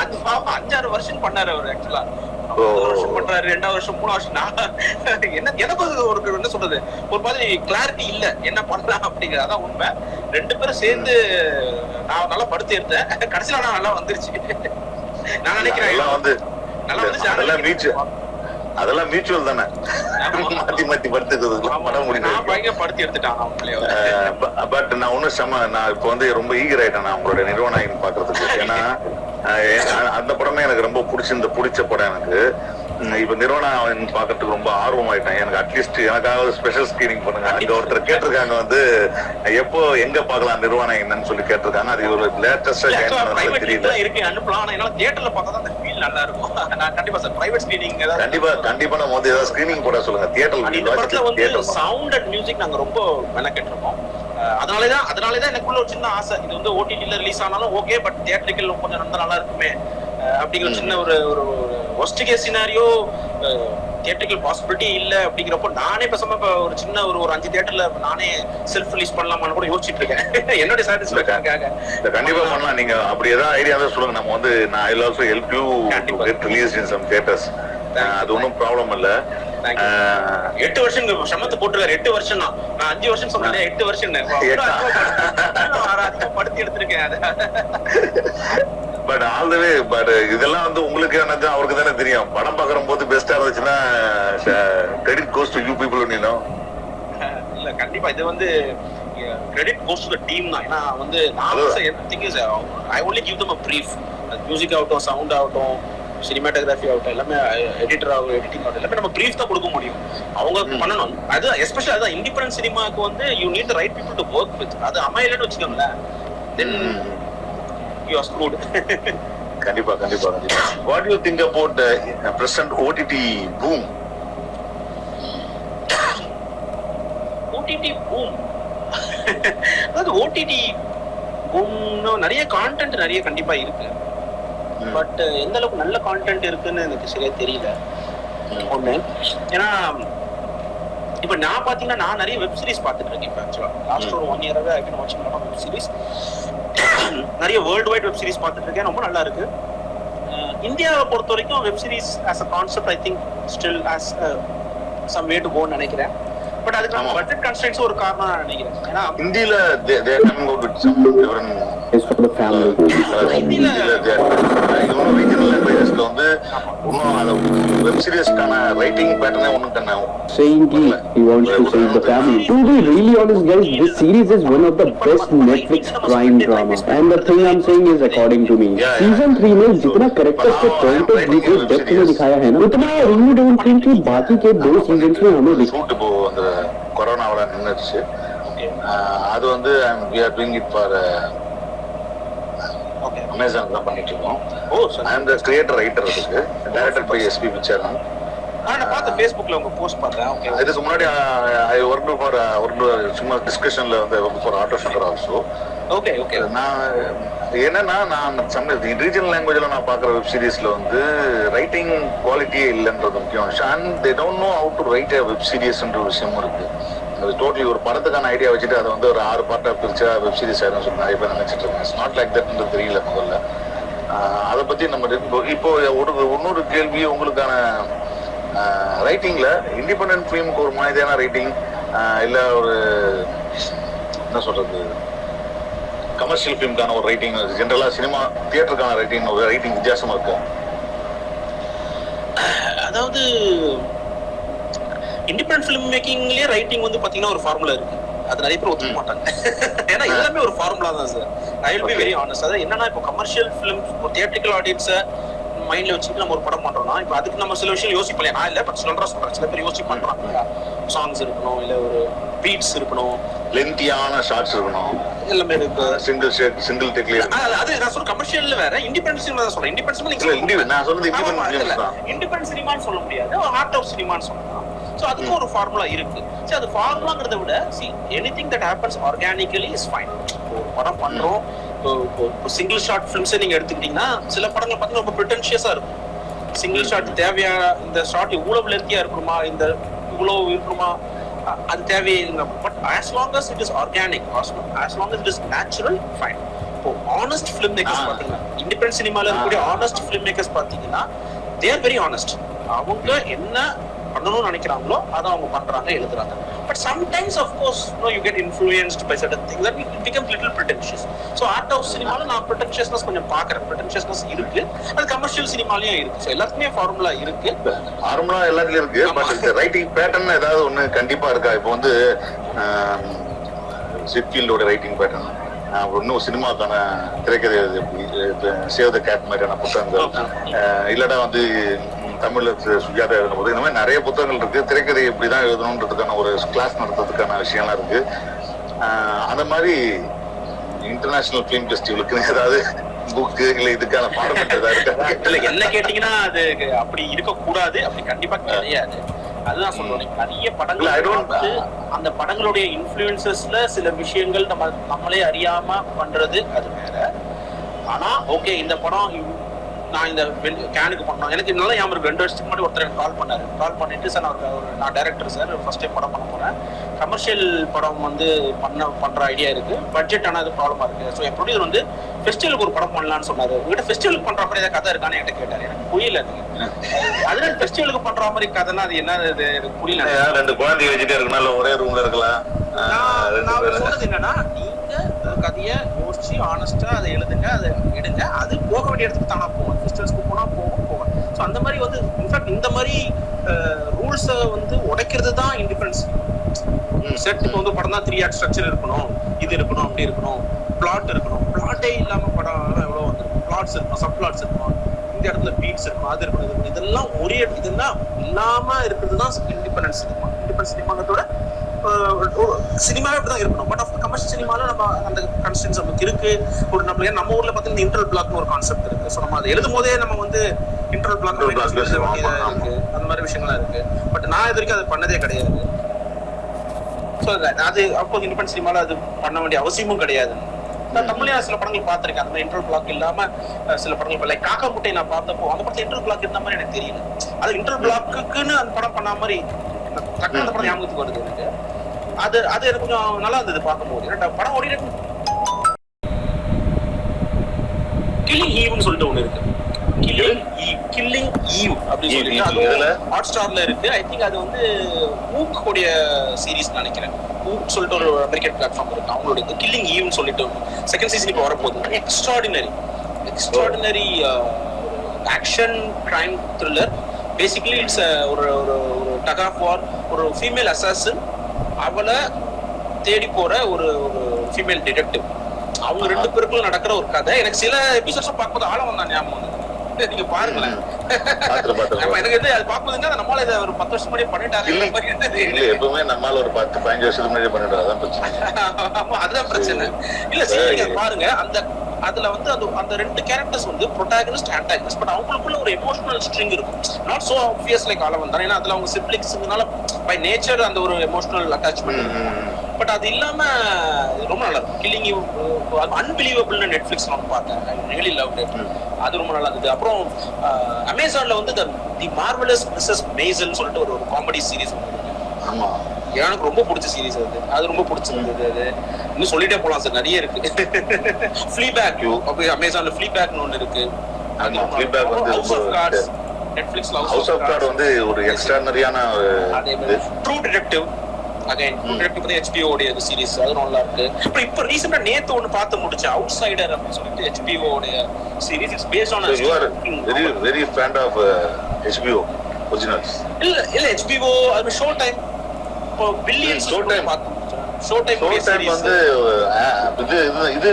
[SPEAKER 1] 5-6 வருஷம் பண்ணாரு அவர் ஆக்சுவலா. 1 வருஷம் பண்றாரு, 2வது வருஷம் 3வது வருஷம். நான் எனக்கு ஒரு என்ன சொல்றது ஒரு மாதிரி கிளாரிட்டி இல்ல என்ன பண்ணலாம் அப்படிங்கிறது. அதான் உண்மை. 2 பேரும் சேர்ந்து நான் நல்லா படுத்து எடுத்தேன். கடைசியில நான் நல்லா வந்துருச்சு நான் நினைக்கிறேன்.
[SPEAKER 2] அதெல்லாம் மியூச்சுவல் தானே, மாத்தி படுத்துக்கிறது பண்ண முடியும்.
[SPEAKER 1] படுத்து எடுத்துட்டான்.
[SPEAKER 2] பட் நான் ஒன்னும் நான் இப்ப வந்து ரொம்ப ஈகர் ஆயிட்டேன் நான் உங்களுடைய நிறுவனம் பாக்குறதுக்கு. ஏன்னா அந்த படமே எனக்கு ரொம்ப பிடிச்ச படம். எனக்கு இப்ப நிறுவனம் பாக்குறதுக்கு ரொம்ப ஆர்வம் ஆயிட்டேன். எனக்கு அட்லீஸ்ட் எனக்காக ஸ்பெஷல் ஸ்கிரீனிங் பண்ணுங்க. அங்க ஒருத்தர் கேட்டிருக்காங்க வந்து எப்போ எங்க பாக்கலாம் நிறுவனம் என்னன்னு சொல்லி கேட்டிருக்காங்க. அது ஒரு லேட்டஸ்டா தெரியல
[SPEAKER 1] இருக்கு அனுப்பலாம். என்னால தியேட்டர்ல பார்த்தா அந்த ஃபீல் நல்லா இருக்கும். நான் கண்டிப்பா சார் பிரைவேட் ஸ்கிரீனிங்
[SPEAKER 2] கண்டிப்பா நம்ம வந்து ஏதாவது ஸ்கிரீனிங் போட சொல்லுங்க. தியேட்டர்ல
[SPEAKER 1] வந்து சவுண்ட் அண்ட் மியூசிக் நாங்க ரொம்ப மெனக்கெட்டிருக்கோம். அதனாலதான் எனக்குள்ள ஒரு சின்ன ஆசை. இது வந்து ஓடிடில ரிலீஸ் ஆனாலும் ஓகே, பட் தியேட்டரிக்கல் கொஞ்சம் நல்லா இருக்குமே அப்படிங்கிற சின்ன ஒரு worst case scenario theatrical possibility இல்ல அப்படிங்கிறப்போ நானே பேசாம ஒரு சின்ன ஒரு 5 தியேட்டர்ல நானே செல்ஃப் ரிலீஸ் பண்ணலாமான்னு கூட யோசிச்சுட்டு இருக்கேன். என்னோட சாட்டிஸ்ஃபேக்ஷனுக்காக.
[SPEAKER 2] கண்டிப்பா பண்ணலாம். நீங்க அப்படி ஏதாவது ஐடியா தான் சொல்லுங்க. நம்ம வந்து நான் I will also help you to get released in some theatres. அது ஒன்றும் ப்ராப்ளம் இல்ல.
[SPEAKER 1] 8 வருஷம் சமத்து போட்டுருக்காரு. 8 வருஷம் தான். நான் 5 வருஷம் சொன்னேன், 8 வருஷம் படுத்தி எடுத்திருக்கேன்.
[SPEAKER 2] But all the way. But இதெல்லாம் வந்து உங்களுக்கு என்னது அவருக்கு தானே தெரியும். படம் பாக்குற போது பெஸ்டா இருந்துச்சுன்னா credit goes to you people.
[SPEAKER 1] இல்ல கண்டிப்பா இது வந்து credit goes to the team தான். ஏன்னா வந்து நான் everything is I only give them a brief. Music ஆகட்டும், சவுண்ட் ஆகட்டும், சினிமாட்டோகிராஃபி ஆகட்டும், எல்லாமே எடிட்டர் ஆகும், எடிட்டிங் ஆகட்டும், எல்லாமே நம்ம பிரீஃப் தான் கொடுக்க முடியும். அவங்க பண்ணணும். அது எஸ்பெஷலி அதான் இண்டிபெண்டன்ட் சினிமாவுக்கு வந்து you need the right people to work with. அது அமையலன்னு வச்சுக்கோங்களேன், தென் யூ ஆர் ஸ்க்ரூட்.
[SPEAKER 2] கண்டிப்பா. What you think about present OTT boom?
[SPEAKER 1] OTT boom அதாவது ஓடிடி பூம்னா நிறைய கான்டென்ட் நிறைய கண்டிப்பா இருக்கு. பட் எந்த அளவுக்கு நல்ல கான்டென்ட் இருக்குன்னு எனக்கு சரியா தெரியல. ஒண்ணு, ஏன்னா இப்ப நான் பாத்தீங்கன்னா நான் நிறைய வெப் சீரிஸ் பார்த்துட்டு இருக்கேன். இப்ப ஆக்சுவலா லாஸ்ட் ஒரு 1 இயராவே I can watch lot of web series. நிறைய வேர்ல்டு வைட் வெப் சீரிஸ் பார்த்துட்டு இருக்கேன். ரொம்ப நல்லா இருக்கு. இந்தியாவை பொறுத்த வரைக்கும் web series as a concept I think still as some way to கோன்னு நினைக்கிறேன். பட் அதுக்கு நம்ம பட்ஜெட் கன்ஸ்ட்ரெயின்ட்ஸ் ஒரு காரணம் நான் நினைக்கிறேன். ஏன்னா
[SPEAKER 2] இந்தியில they are coming out with some different
[SPEAKER 3] is for the family.
[SPEAKER 2] இந்தியில இவங்க ரீஜனல் லாங்குவேஜஸ்ல வந்து இன்னும் அந்த வெப் சீரிஸ்க்கான ரைட்டிங் பேட்டர்னே ஒன்றும் கண்ணா
[SPEAKER 3] saying he wants to save the family. To be really honest guys, this series is one of the best Netflix crime drama. And the thing I'm saying is according to me, season 3 में जितना characters के point of view को depth में दिखाया है ना, उतना I really don't think कि बाकी के 2 seasons में हमें
[SPEAKER 2] ஷூட் இப்போ அந்த கொரோனாவோட நின்னுச்சு. அது வந்து we are doing it for Amazon தான் பண்ணிட்டு இருக்கோம். I am the creator writer. அதுக்கு directed by SP பிச்சரன்.
[SPEAKER 1] நான் பார்த்த Facebookல உங்க போஸ்ட் பார்த்தேன். ஓகே,
[SPEAKER 2] இதுக்கு முன்னாடி I worked for சும்மா டிஸ்கஷன்ல வந்து work for auto shooter also.
[SPEAKER 1] Okay.
[SPEAKER 2] நான் என்னன்னா நான் ரீஜனல் லாங்குவேஜ்ல நான் பாக்குற வெப் சீரிஸ்ல வந்து ரைட்டிங் குவாலிட்டியே இல்லைன்றது முக்கியம். And they don't know how to write a web சீரிஸ்ன்ற ஒரு விஷயம் இருக்கு. அது டோட்டலி ஒரு படத்துக்கான ஐடியா வச்சுட்டு அதை வந்து ஒரு 6 பார்ட்டா பிரிச்சா வெப் சீரிஸ் ஆயிடும் சொல்லி நிறைய பேர் நினைச்சிட்டு இருக்காங்க. இட்ஸ் நாட் லைக் தட்ன்றது தெரியல முதல்ல. அதை பத்தி நம்ம இப்போ இன்னொரு கேள்வி உங்களுக்கான ரைட்டிங்ல இண்டிபெண்டன்ட் ஃபிலிமுக்கு ஒரு மாதிரியான ரைட்டிங் இல்ல ஒரு என்ன சொல்றது கமர்ஷியல் ஃபிலிம்கான ஒரு ரைட்டிங் ஜென்ரலா சினிமா தியேட்டருக்கான ரைட்டிங் வித்தியாசமா இருக்கு?
[SPEAKER 1] அதாவது இண்டிபெண்டன்ட் ஃபிலிம் மேக்கிங்லயே ரைட்டிங் வந்து பாத்தீங்கன்னா ஒரு ஃபார்முலா இருக்கு. அது நிறைய பேர் ஒத்துக்க மாட்டாங்க. ஏன்னா எல்லாமே ஒரு ஃபார்முலா தான் sir. I will be very honest. அதாவது என்னன்னா இப்போ கமர்ஷியல் ஃபிலிம் ஒரு தியேட்டரிக்கல் ஆடியன்ஸை மைண்ட்ல வச்சுட்டு நம்ம ஒரு படம் பண்றோம்னா இப்போ அதுக்கு நம்ம சில விஷயம் யோசிப்பல. நான் இல்லை பட் சொல்றேன் சில பேர் யோசிச்சு பண்றாங்க. சாங்ஸ் இருக்கணும், இல்ல ஒரு பீட்ஸ் இருக்கணும்,
[SPEAKER 2] லென்த்தியான ஷார்ட்ஸ் இருக்கணும்,
[SPEAKER 1] எல்லாமே இருக்கு.
[SPEAKER 2] சிங்கிள் டேக்ல
[SPEAKER 1] அது நான் சொல்ற கமர்ஷியல்ல வேற, இண்டிபெண்டன்ட் சினிமா தான் சொல்றேன். இண்டிபெண்டன்ட்
[SPEAKER 2] நான் சொல்றது
[SPEAKER 1] இண்டிபெண்டன்ட் சினிமான்னு சொல்ல முடியாது, ஹார்ட் ஆஃப் சினிமான்னு சொல்லலாம். சோ அதுக்கு ஒரு ஃபார்முலா இருக்கு. சோ அது ஃபார்முலாங்கிறத விட anything that happens organically is fine. ஒரு படம் பண்றோம், இப்போ சிங்கிள் ஷாட் ஃபிலிம்ஸை நீங்க எடுத்துக்கிட்டீங்கன்னா சில படங்கள் பார்த்தீங்கன்னா ரொம்ப ப்ரிட்டன்ஷியஸா இருக்கும். சிங்கிள் ஷாட் தேவையான இந்த ஷாட் இவ்வளவு லென்த்தியா இருக்கணுமா, இந்த இவ்வளவு இருக்கணுமா, அது தேவையில்லை. But as long as it is organic, as long as it is natural, fine. இப்போ honest film makers பாத்தீங்கன்னா, இண்டிபெண்டன்ட் சினிமால இருக்கக்கூடிய honest film makers பாத்தீங்கன்னா they are very honest. அவங்க என்ன பண்ணணும்னு நினைக்கிறாங்களோ அதை அவங்க பண்றாங்க, எழுதுறாங்க. But sometimes of course you get influenced by certain things that it becomes little pretentious. So art of சினிமால நான் pretentiousness கொஞ்சம் பார்க்கறேன். pretentiousness இருக்கு, அது கமர்ஷியல் சினிமாலயும் இருக்கு. ஸோ எல்லாத்துக்குமே ஃபார்முலா இருக்கு.
[SPEAKER 2] ஃபார்முலா எல்லாத்துலயும் இருக்கு. பட் இந்த ரைட்டிங் பேட்டர்ன் ஏதாவது ஒண்ணு கண்டிப்பா இருக்கா? இப்போ வந்து சிட்ஃபீல்டோட ரைட்டிங் பேட்டர்ன், இன்னும் சினிமாக்கான திரைக்கதை சேவ் த கேட் மாதிரியான புத்தகங்கள், இல்லடா வந்து தமிழ்ல சுஜாதா எழுதும் போது இந்த மாதிரி நிறைய புத்தகங்கள் இருக்கு. திரைக்கதை இப்படிதான் எழுதணுன்றதுக்கான ஒரு கிளாஸ் நடத்துறதுக்கான விஷயம்லாம் இருக்கு. அந்த மாதிரி இன்டர்நேஷனல் ஃபிலிம் ஃபெஸ்டிவலுக்கு ஏதாவது புக்கு இல்ல இதுக்கான பாடம்
[SPEAKER 1] இல்ல என்ன கேட்டீங்கன்னா அது அப்படி இருக்கக்கூடாது, அப்படி கண்டிப்பா கிடையாது. அதுதான் சொல்றேன். நிறைய படங்கள் அந்த படங்களுடைய இன்ஃப்ளூயன்சஸ்ல சில விஷயங்கள் நம்மளே அறியாம பண்றது அது வேற. ஆனா ஓகே, இந்த படம் நான் இந்த கேனுக்கு பண்ணோம், எனக்கு நல்லா ஞாபகம் இருக்கு. 2 வருஷத்துக்கு முன்னாடி ஒருத்தர் எனக்கு கால் பண்ணிட்டு சார் நான் டைரக்டர் சார், ஃபர்ஸ்ட் டைம் படம் பண்ண போறேன், கமர்ஷியல் படம் வந்து பண்ற ஐடியா இருக்கு, பட்ஜெட் ஆனால் அது ப்ராப்ளமா இருக்கு. ஸோ என் ப்ரொடியூசர் வந்து ஃபெஸ்டிவலுக்கு ஒரு படம் பண்ணலான்னு சொன்னாரு. உங்ககிட்ட ஃபெஸ்டிவலுக்கு பண்ற மாதிரி ஏதாவது கதை இருக்கான்னு என்கிட்ட கேட்டாரு. எனக்கு புரியல. அதுல ஃபெஸ்டிவலுக்கு பண்ற மாதிரி கதைன்னா அது என்ன, எனக்கு புரியல.
[SPEAKER 2] 2 குழந்தை வச்சுட்டே இருக்கனால ஒரே ரூம்ல இருக்கலாம்.
[SPEAKER 1] நான் சொல்றது என்னன்னா, நீங்க கதையை யோசிச்சு ஆனஸ்டா அதை எழுதுங்க, அதை எடுங்க, அது போக வேண்டிய இடத்துக்கு தானா போகும். ஃபெஸ்டிவல்ஸ்க்கு போனா போகும். ஸோ அந்த மாதிரி வந்து இன்ஃபேக்ட் இந்த மாதிரி ரூல்ஸை வந்து உடைக்கிறது தான் இண்டிபெண்டன்ஸ். செட்டுக்கு வந்து படம் தான் 3 ஆக்ட் ஸ்ட்ரக்சர் இருக்கணும், இது இருக்கணும், அப்படி இருக்கணும், பிளாட் இருக்கணும். பிளாட்டே இல்லாம படம் எவ்வளவு வந்துருக்கும். பிளாட்ஸ் இருக்கணும், சப் பிளாட்ஸ் இருக்கணும், இந்த இடத்துல பீட்ஸ் இருக்கணும், அது இருக்கணும், இதெல்லாம் ஒரே இதெல்லாம் இல்லாம இருக்கிறது தான் இண்டிபெண்டன்ஸ் சினிமா. இண்டிபெண்டன்ஸ் சினிமாங்கிறதோட சினிமாவே இப்படிதான் இருக்கணும். பட் ஆஃப் கமர்ஷியல் சினிமால நம்ம அந்த கன்ஸ்டன்ஸ் நமக்கு இருக்கு. ஒரு நம்ம ஊர்ல பார்த்தீங்கன்னா இன்டர்வல் பிளாக்னு ஒரு கான்செப்ட் இருக்கு. ஸோ நம்ம அதை எழுதும் போதே நம்ம வந்து இன்டர்வல் பிளாக் இருக்கு, அந்த மாதிரி விஷயங்கள்லாம் இருக்கு. பட் நான் இது வரைக்கும் அது பண்ணதே கிடையாது. ஸோ அது அப்போ இண்டிபெண்டன்ட் சினிமால அது பண்ண வேண்டிய அவசியமும் கிடையாது. நான் தமிழ்ல சில படங்கள் பார்த்திருக்கேன் அந்த மாதிரி இன்டர்வல் பிளாக் இல்லாம. சில படங்கள் லைக் காக்கா முட்டை நான் பார்த்தப்போ அந்த படத்துல இன்டர்வல் பிளாக் இருந்த மாதிரி எனக்கு தெரியல. அது இன்டர்வல் பிளாக்குன்னு அந்த படம் பண்ண மாதிரி டக்குனு அந்த படம் ஞாபகத்துக்கு வருது எனக்கு. அது எனக்கு கொஞ்சம் நல்லா இருந்தது பார்க்கும்போது. ஏன்னா படம் ஓடிட்டு கில்லிங் ஈவ்னு சொல்லிட்டு ஒண்ணு இருக்கு. கில்லிங் ஈவ் அப்படின்னு சொல்லிட்டு அது ஹாட் ஸ்டார்ல இருக்கு. ஐ திங்க் அது வந்து ஊக்கோடைய சீரீஸ் நினைக்கிறேன். ஊக் சொல்லிட்டு ஒரு அமெரிக்கன் பிளாட்ஃபார்ம் இருக்கு, அவங்களுடைய கில்லிங் ஈவ்னு சொல்லிட்டு செகண்ட் சீசன் இப்போ வரப்போகுது. Extraordinary action crime thriller. Basically it's ஒரு டக் ஆஃப் வார். ஒரு ஃபீமேல் அசாசின், அவளை தேடி போற ஒரு ஃபீமேல் டிடெக்டிவ், அவங்க 2 பேருக்குள்ள நடக்கிற ஒரு கதை. எனக்கு சில எபிசோட்ஸ் பார்க்கும்போது ஆழம் வந்தா ஞாபகம். நீங்க பாருங்களேன். எனக்கு அது பார்க்கும்போதுங்க நம்மளால இதை ஒரு 10 வருஷம் முன்னாடி பண்ணிட்டாங்க.
[SPEAKER 2] எப்பவுமே நம்மளால ஒரு 10-15 வருஷத்துக்கு முன்னாடி பண்ணிட்டு அதான் பிரச்சனை.
[SPEAKER 1] ஆமா, அதுதான் பிரச்சனை. இல்ல சரி பாருங்க, அதுல வந்து அந்த 2 கேரக்டர்ஸ் வந்து ப்ரோட்டாகனிஸ்ட், ஆன்டாகனிஸ்ட். பட் அவங்களுக்குள்ள ஒரு எமோஷனல் ஸ்ட்ரிங் இருக்கும். நாட் சோ ஆப்வியஸ் லைக் ஆளவன் தான். ஏன்னா அதுல அவங்க சிப்ளிங்ஸ்னால பை நேச்சர் அந்த ஒரு எமோஷனல் அட்டாச்மெண்ட் இருக்கும். பட் அது இல்லாம ரொம்ப நல்லா இருக்கும். கில்லிங் யூ அன்பிலீவபிள்னு நெட்ஃபிளிக்ஸ்ல நான் பார்த்தேன். I really loved it. அது ரொம்ப நல்லா இருந்தது. அப்புறம் அமேசான்ல வந்து தி மார்வெலஸ் மிஸ்ஸஸ் மேசல் சொல்லிட்டு ஒரு காமெடி சீரிஸ் ஒன்று இருக்கு.
[SPEAKER 2] ஆமா,
[SPEAKER 1] எனக்கு ரொம்ப பிடிச்ச சீரிஸ் அது ரொம்ப பிடிச்சிருந்தது. அது இன்னும் சொல்லிட்டே போலாம் சார், நிறைய இருக்கு. ஃப்ளீபேக் அப்படி அமேசான்ல ஃப்ளீபேக்னு ஒன்று இருக்கு. ஹவுஸ் ஆஃப் கார்ட்ஸ் நெட்ஃபிளிக்ஸ்ல ஹவுஸ் ஆஃப் கார்ட்ஸ்
[SPEAKER 2] வந்து ஒரு எக்ஸ்ட்ரானரியான
[SPEAKER 1] ட்ரூ டிடெக்டிவ் அகைன் வந்து HBO உடைய சீரிஸ் அது நல்லா இருக்கு. அப்புறம் இப்போ ரீசெண்டா நேத்து ஒன்னு பார்த்து முடிச்சேன், அவுட் சைடர் அப்படின்னு சொல்லிட்டு HBO உடைய series. It's based on
[SPEAKER 2] you are very fan of HBO originals.
[SPEAKER 1] இல்ல HBO அது ஷோ டைம் இப்போ Billions
[SPEAKER 2] Showtime
[SPEAKER 1] Showtime
[SPEAKER 2] வந்து இது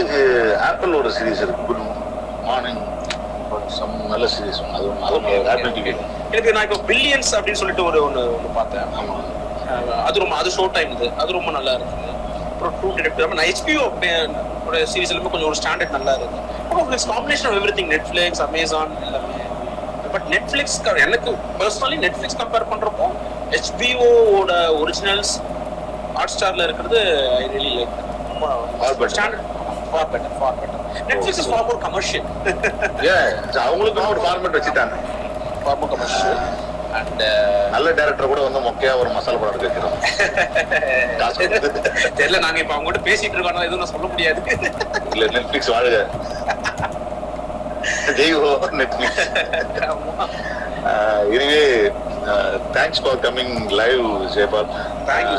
[SPEAKER 2] ஆப்பிள் ஒரு சீரிஸ் இருக்கு, குட் மார்னிங் சம் நல்ல சீரிஸ். அது ஆப்பிள் டிவி.
[SPEAKER 1] எனக்கு நான் இப்போ பில்லியன்ஸ் அப்படின்னு சொல்லிட்டு ஒன்னு பார்த்தேன்.
[SPEAKER 2] ஆமா,
[SPEAKER 1] அது ஷோ டைம் அது ரொம்ப நல்லா இருக்குது. அப்புறம் ட்ரூ டிடெக்டிவ் நான் HBO சீரிஸ் எல்லாமே கொஞ்சம் ஒரு ஸ்டாண்டர்ட் நல்லா இருக்கு. அப்புறம் combination of everything, Netflix, Amazon எல்லாமே. பட் நெட்ஃபிளிக்ஸ் எனக்கு பர்சனலி நெட்ஃபிளிக்ஸ் கம்பேர் பண்றப்போ HBO ஓட ஒரிஜினல்ஸ் ஹாட் ஸ்டார்ல இருக்கிறது I really like. Standard far better. Netflix is far more commercial.
[SPEAKER 2] அவங்களுக்கு ஒரு ஃபார்மேட் வச்சுட்டாங்க,
[SPEAKER 1] far more commercial. And
[SPEAKER 2] நல்ல டைரக்டர் கூட வந்து மொக்கையா ஒரு மசாலா படம் எடுக்க வைக்கிறோம்.
[SPEAKER 1] தெரியல, நாங்க இப்ப அவங்க கூட பேசிட்டு இருக்கோம், எதுவும் நான் சொல்ல முடியாது.
[SPEAKER 2] இல்ல நெட்ஃபிளிக்ஸ் வாழ்க, ஜெய்ஹோ Netflix. Anyway thanks for coming live Jayapal.
[SPEAKER 1] Thank you.